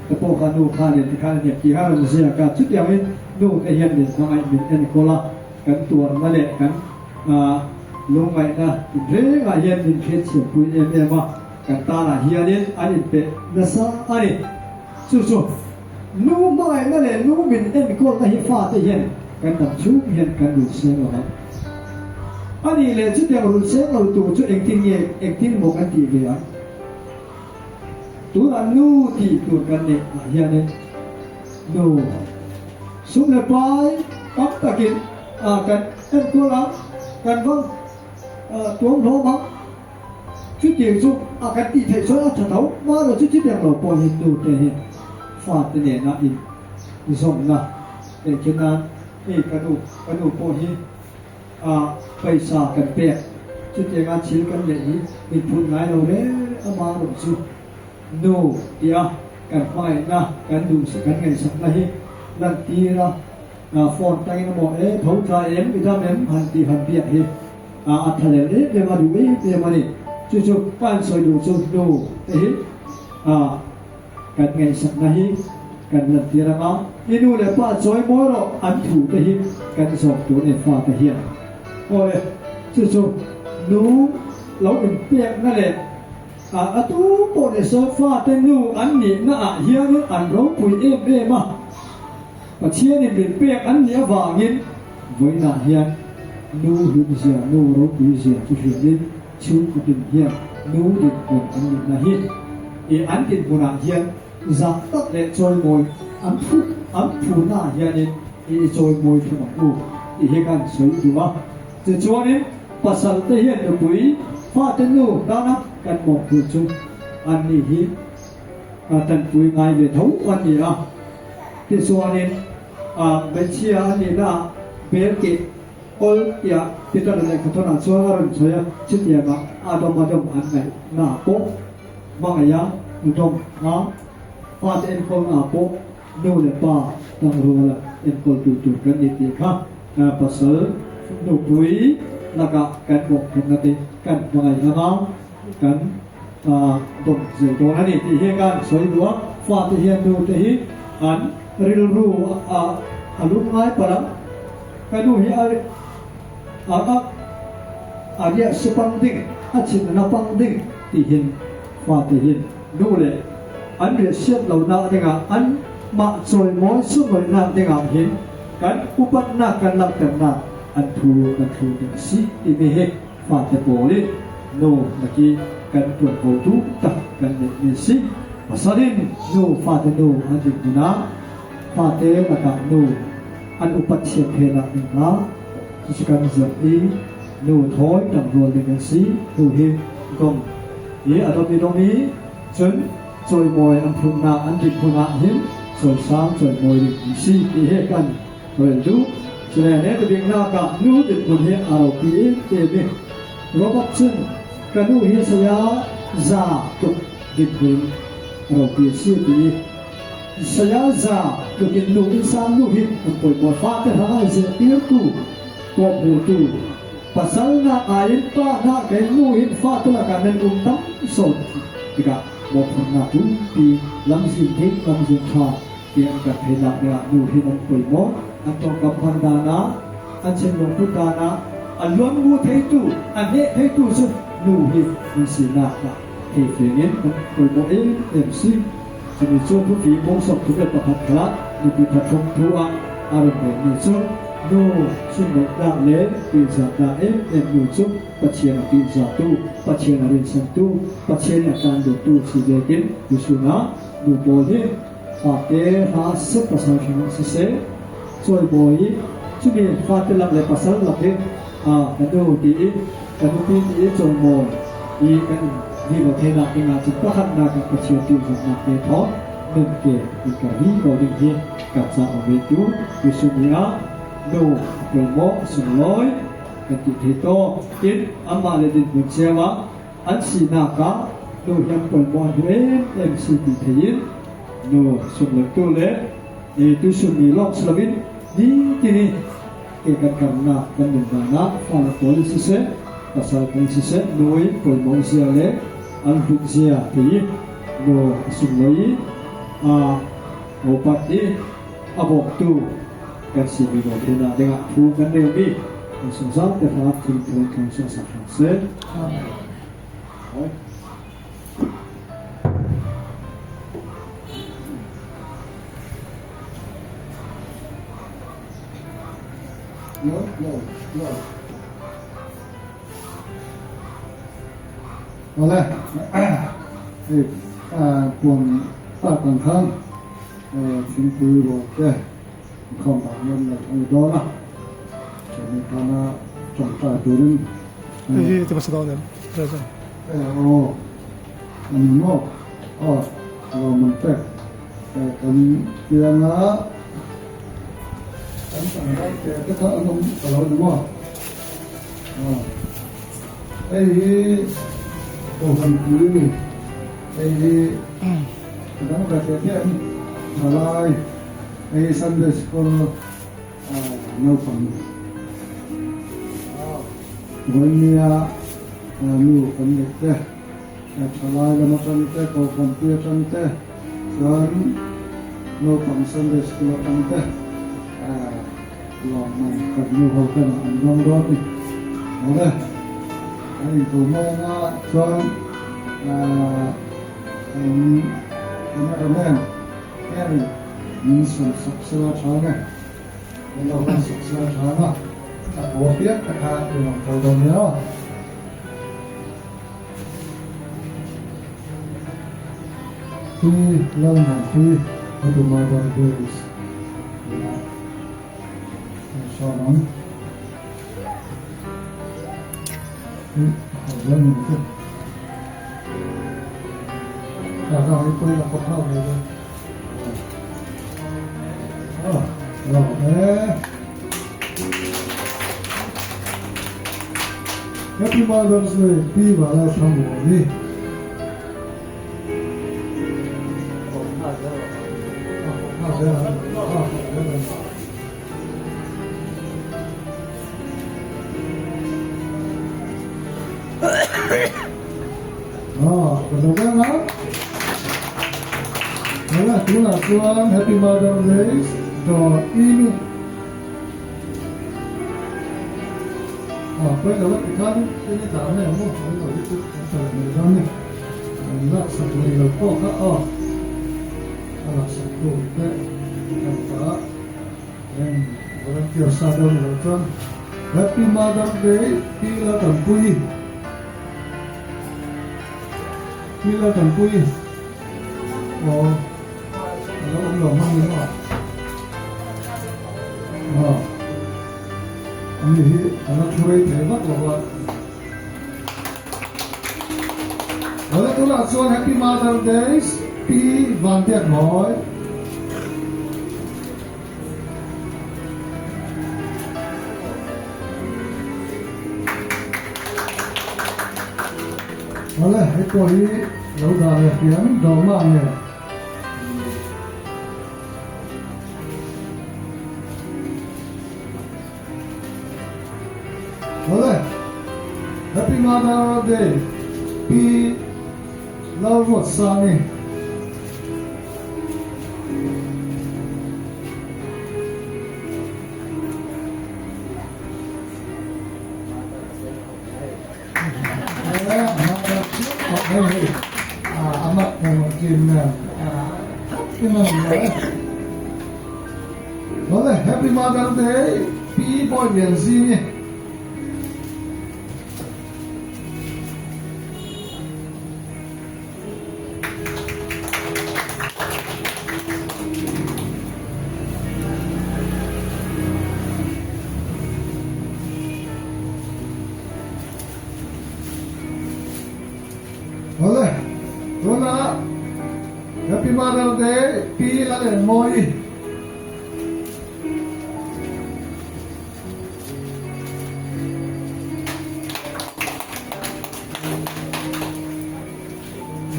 แต่พอการดูข้าเนี่ยที่ข้าเนี่ยที่ข้าเราเสียการชุดอย่างนี้ดูไอ้เห็นเนี่ยทำไมเป็นเอ็นโคละกันตัวมาเละกันลงไปนะเรื่องอะไรเห็นเป็นเคสสุดคุยเอ็มว่ากันตาละเฮียเนี่ยอันนี้เป็นนัสอันนี้สู้ๆนู้ไม่นั่นแหละนู้เป็นเอ็นโคละที่ฟ้าที่เห็นกันตัดชุบเห็นกันดูเสียงเราอันนี้เลยชุดอย่างรู้เสียงเราตัวชุดเองที่โมกันทีเดียวตัวนู้ที่ตัวกันเนี่ยเฮียเนี่ยนู้สุดเลยไปกับตะกินกันเอ็นตัวละกันว่าตัวโน้มชุดเดียวสุดกันตีเทช่วยอัดเท้ามาเราชุดอย่างเราพอเห็นดูแต่เห็นฟาดเนี่ยนะอีส่งนะแต่ขนาดกระดูกโปหิไปสากันเปียกชุดอย่างชิลกันอย่างนี้มีพูดง่ายเราเลยเอามาหลุดสุดดูเดียวกันไปนะกันดูสักกันไงสักนาทีนั่นทีละฟอนใจนะบอกเขาใจไปทำหันตีหันเปียกอัดทะเลเดี๋ยวมาดูเดี๋ยวมาดิชุดปั้นสวยดูดูกันไงสักนาทีกันนั่นทีละนี่ดูเลยป้าสวยมอร์อันถูกไปหิกันสอบตัวในฟ้าไปเหียโอ้ยจู่ๆนูเราเป็นเปียกนั่นแหละตู้ปนในโซฟาแต่นูอันนี้น่าเฮียนี่อันเราปุยมาปัจเจียนี่เป็นเปียกอันนี้ว่างินไว้น่าเฮียนูหุ่นเสียนูเราปุยเสียจุดเด่นชูกุฎเฮียนูเด็กคนอันนี้น่าเฮียอันที่บุญเฮียจะตัดเล็กจอยมวยอันผู้น่าเฮียนี่ i joy moi thuma u i hekan soi duwa chu chuanin pasal te hian nu pui fa te nu dana kan mo pu chu an ni hi tan pui ngai le thau an ni a ti chuanin bechia an ni na belke ol ya pitar le khathona chuaran choya chitia ga adom an ngai na po mangaya udom ha fa te en kol na po no le pa tang rola en kol tu kan ni ti kha pasal nu pui laka kan mo khna te kan ngai na kan dom je do ani ti he kan soi duwa fa te hian nu te hi an ril ru alu ngai para kanu hi aria sepang ding achin na pang ding ti hin fa ti hin nu le an re siat lo na denga an ma choi mo su moi na denga hin kan upat na kan lak kan na an thu ni si ti me he fa te poli no laki kan tu ko tu ta kan ni si pasalin no fa te no an din na fa te mata no an upat siat he na na Jika menjadi nu thoi dan role dengan si tu hi gom ye atau di dong ni chen choi moi an phuna an di phuna him choi sang choi moi di si di he kan roi du chene ne de ding na ka nu di phun he aro pi te be Robertson kanu hi saya za tu di phun aro pi si di saya za tu di nu insan nu hi poi mo fa te ha se tir tu ko tu pasal na ayin pa na kay nu hin fa tu la kanen tam so tiga mo na tu pi lam sin thik lam sin tha ye ka phela ya nu hin an poi mo an to ka phanda na an chen lo tu ta na an lon mu thai tu an ne thai tu su nu hin ni sin na ka he fenin an poi mo em siจะมีช่วงผู้ฝีมงศพทุกเรื่องประพัดพระมีปีพัดชมทัวอารมณ์แบบมีช่วงโน่ชุนดดาเลปีศาจดาอยู่ชุบปัจเจียนปีศาจตู้ปัจเจียนอรินสันตู้ปัจเจียนการดูตู้สีเดกินดูสุนัขดูโบฮีฝากเตะหาสับภาษาชนสิเสช่วยโบฮีชุนีฝากเตะหลักเลยภาษาหลักเลยกันดูตีจงโมอีกันนี่เราเทนักงานจิตประหัตนากับปัจเจียนตีจงนักเตะท้อหนึ่งเกตอีกการวิ่งเราดึงเฮกับจะเอาไว้ดูดูสุนีอาดูเป็นโมสุนลอยกันติดเหตุกินอามาเลดินบุญเชวะอันสีนากาดูยังเป็นโมดูเอ็มซีดีเทียนดูสุนเลตุเล่นี่ดูสุนีลอกสลาวินนี่ที่นี่เกี่ยวกับการนักกันหนึ่งนักฟังโพลิสิเซภาษาโพลิสิเซดูเป็นโมเสียเล่อันบุญเสียที่ดูสุนลอยโอปัตติอาบอกตูกันสิบิโนเทนาเดงะฟูกันเดมีสงสารแต่รับถึงตัวกันสงสารเสร็จNo. เอาละกวนป้าต่างข้างชิมปือบอกแกข้องเงินในอุดรนะจะมีการจงใจดูนึงที่มาสดองเนี่ยใช่อันนี้เนาะเรามันแตกกันเพียงนะกันต่างได้แก่ก็ถ้าอารมณ์เราดูว่าไอ้โอ้คนคือไอ้ตั้งแต่เที่ยงอะไรไอ้ซันเดย์สกูลน้องฟังวันนี้ลูกคนเด็กเต้อะไรกันมาตั้งแต่เขาคอมพิวเตอร์ตั้งแต่ส่วนน้องฟังซันเดย์สกูลตั้งแต่ลองมันกับลูกเขากันอันน้องรอดนี่เอาเลยไอ้ตัวแม่นะส่วนแม่มีส่วนศึกษาช้าไงเราต้องศึกษาช้านะแต่หัวเปียกกระทะอยู่ของเราตรงนี้ที่เราหาที่มาดูมาดูดูส Sonon. Then ito yung kapal nila. Happy Mother's Day, Piva la Shamoni. Kemudian wala tuan Happy Mother's Day to inu. Pwede wala ikan ini dami mo ano ito sa dami. Anak sa tuloy po ka anak sa tuloy pa and volunteer sa doon Happy Mother's Day pila tampuy. Pila tampuy. Ano mo? Anak suray hebat loh. Wala tulah so Happy Mother's Day P Vantiak Boy. Wala ito hi lauda yan doma niya. Wala Happy Mother's Day P Love Sani. Amat mungkin boleh Happy Mother's Day P Boy yang sini. Boleh, Rona, Happy Mother's Day, pila dan moi.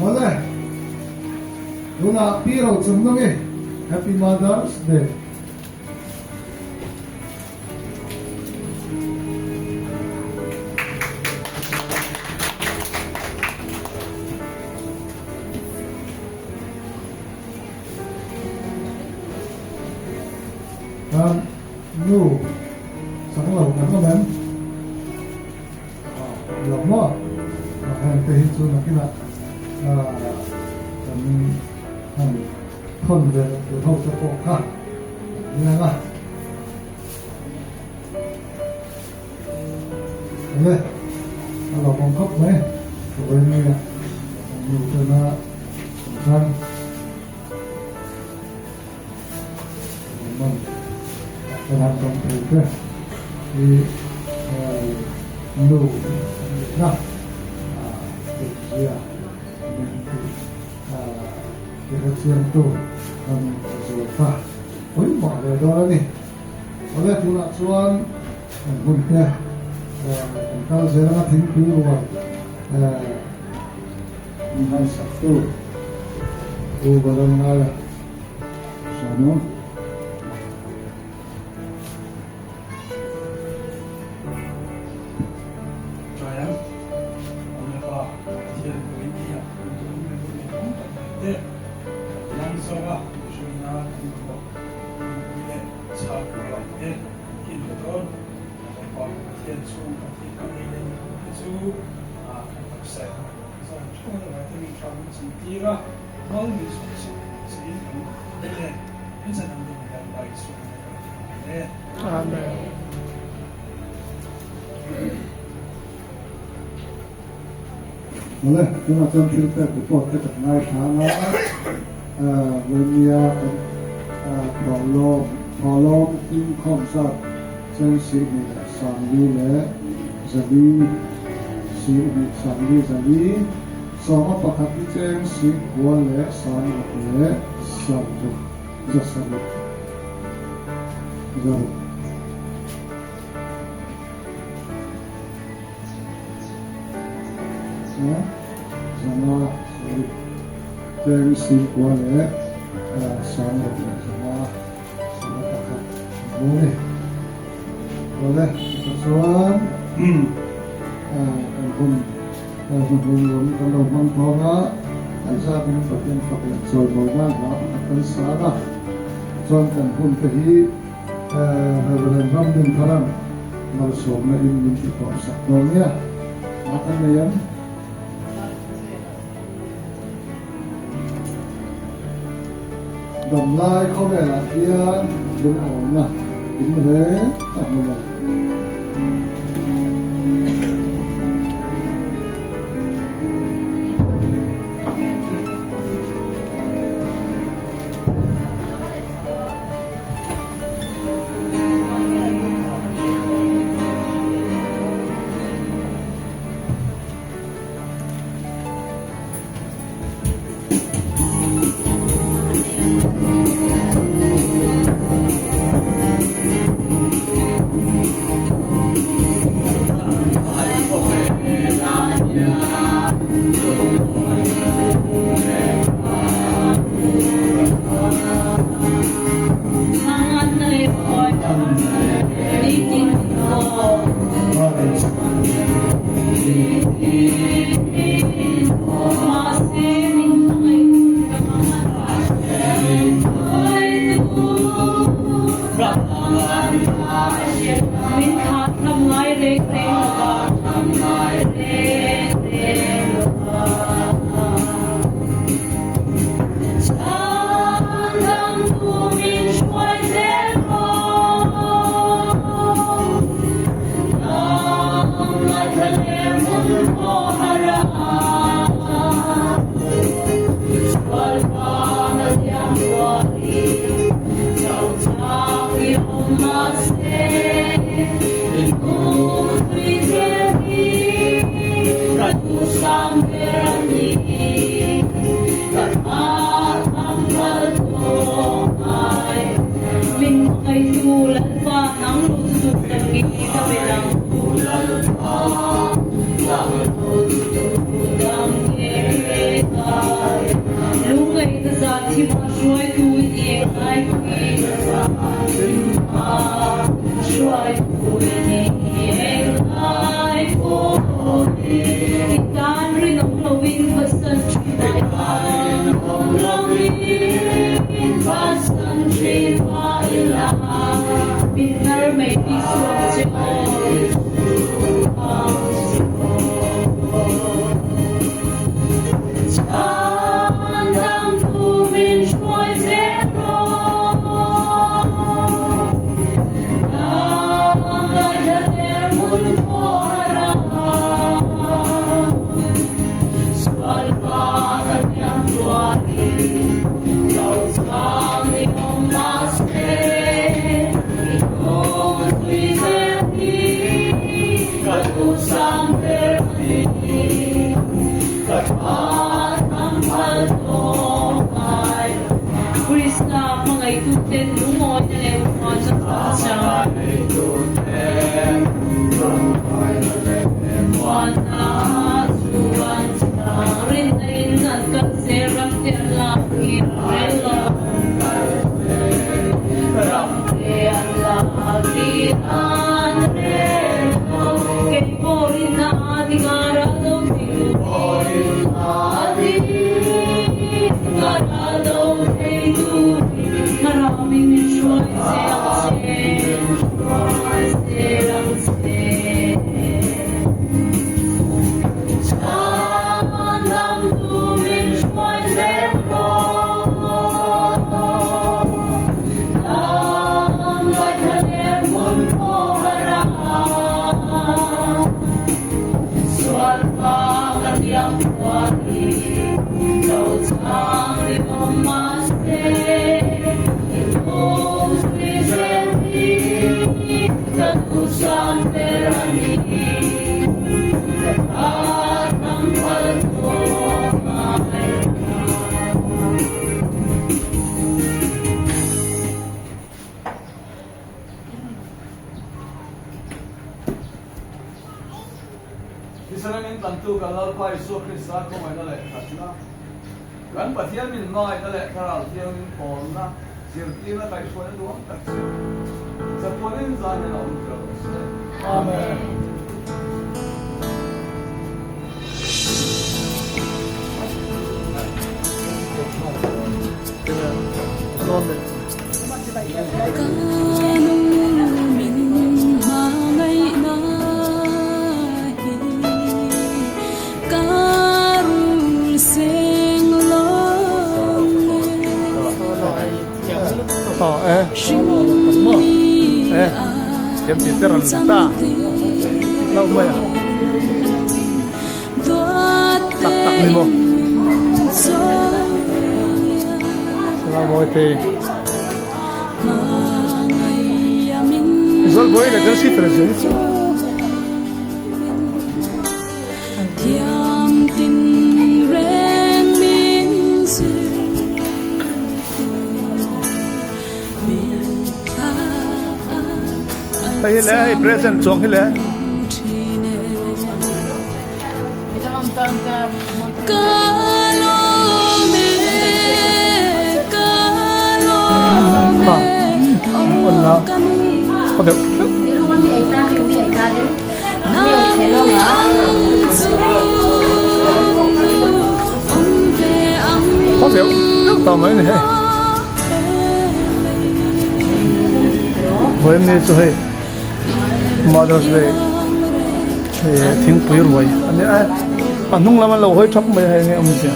Boleh, Rona, piro semnongi, Happy Mother's Day. Nu sáng lẩu nắng các bạn lẩu mò hàng tây hình xuống là cái là hàng thôn về từ hậu cho cổ khác như này là đây lẩu bông cốc đấy rồi này là nhiều cho nó răng dalam komputer di lu nah ya kira-kira tu kami bersuara mau ada doa ni oleh tuan tuan bunyi kalau saya nak tinggi luar dengan satu barang ala sana Boleh, cuma macam cerita kita kita naik sana, dunia tolong tim konsert เจ้าสิมีสามดีและจะดีสิมีสามดีจะดีสองประคับที่เจ้าสิหัวและสามและสามจุดจะสรุปนะจะมาสรุปเจ้าสิหัวและสามและจะมาสามประคับโอ้ยboleh persoalan pun kalau mengkora asa pun bagian soal bawa akan salah soal pun kehi dalam dan terang bersama ini kita sakronia akan yang damai kau latihan berona ini tak boleh Go ที่สนิมตันตุกันเราไปสุขสันต์ก็ไม่นั่นแหละนะกันปะเทียนมินน้อยนั่นแหละถ้าเราเที่ยวมินพอนะเสียงที่เราไปช่วยดูตัดสินจะพ้นอินทรีย์เราไม่รู้อาเมนYang diteran kita lau mai tak ni mo salamu te zol boy da gersi presence Hey le, present song le. Okay. Okay. Tao mới này. Với em này cho hay. Mother's Day thing pui ruai ani nung lama lo hoi thap mai hai nge amsia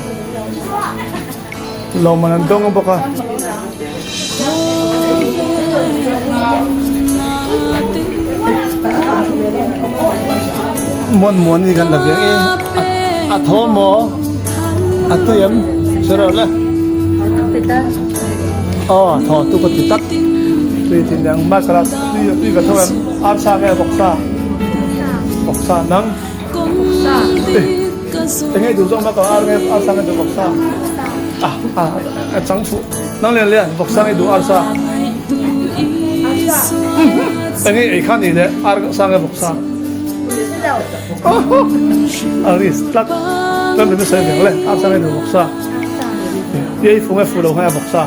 lo man dong boka mon ni kan da ge a tho mo a tu yam sero la tho tu ko ti tak tùy tin yang masala tùy ka thoan arsa ke boksa nang ngay du zong ma ka arsa ke du boksa chang fu nang le boksa ke du arsa ngay ai khan ni le arsa ke boksa aris tak tan me sai le arsa ke du boksa ye fu me fu lo ha boksa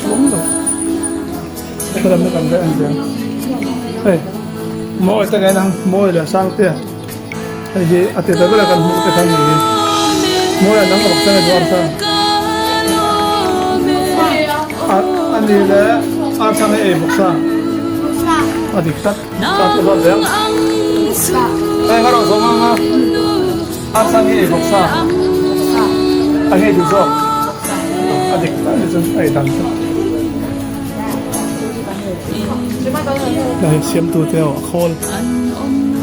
xuống rồi cái làm nó cầm cái anh chị hey mỗi cái năng mỗi là sang tiền hay gì à tiền đó là cần một cái thằng gì mỗi là năng bọc sang cái đồ sang anh đi là ăn sang cái bọc sang à đi tắt tắt cái đó đấy đây cái đó xong không ăn sang cái bọc sang anh ấy được rồi à đi tắt cái chân ai đằng đây xem tu theo khol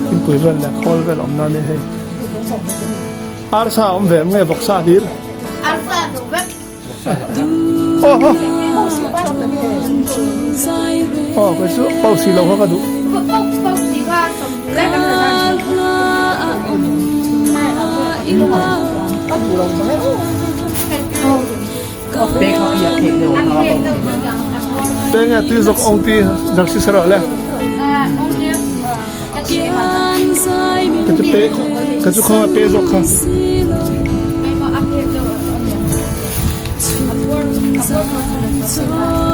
kim tuổi vân là khol về lòng nan đây arsa om về nghe bọc sa đi arsa đủ vết cái số bao xì lâu hết cả đủ bao xì qua xong lấy cái Tên nghe tuy dọc ông ti giặc xí sợ lên. Cái chú không là dọc không.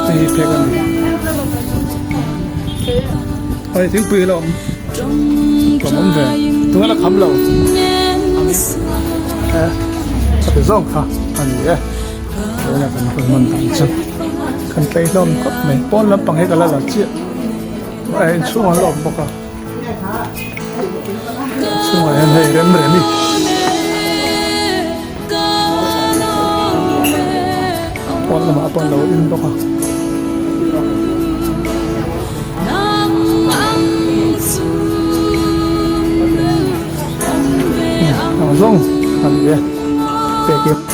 Thì phê cái này. Ôi tiếng bì lộn. Còn ông về. Tôi là khám lầu. Phải dòng hả? Anh nhé. Đây là phần mần thẳng chân. Kan tay lom ko may pon lang pang hekala la chi ay suwan lom baka suwan yan hey rem remi pon lama pon law in baka zong kan ye peke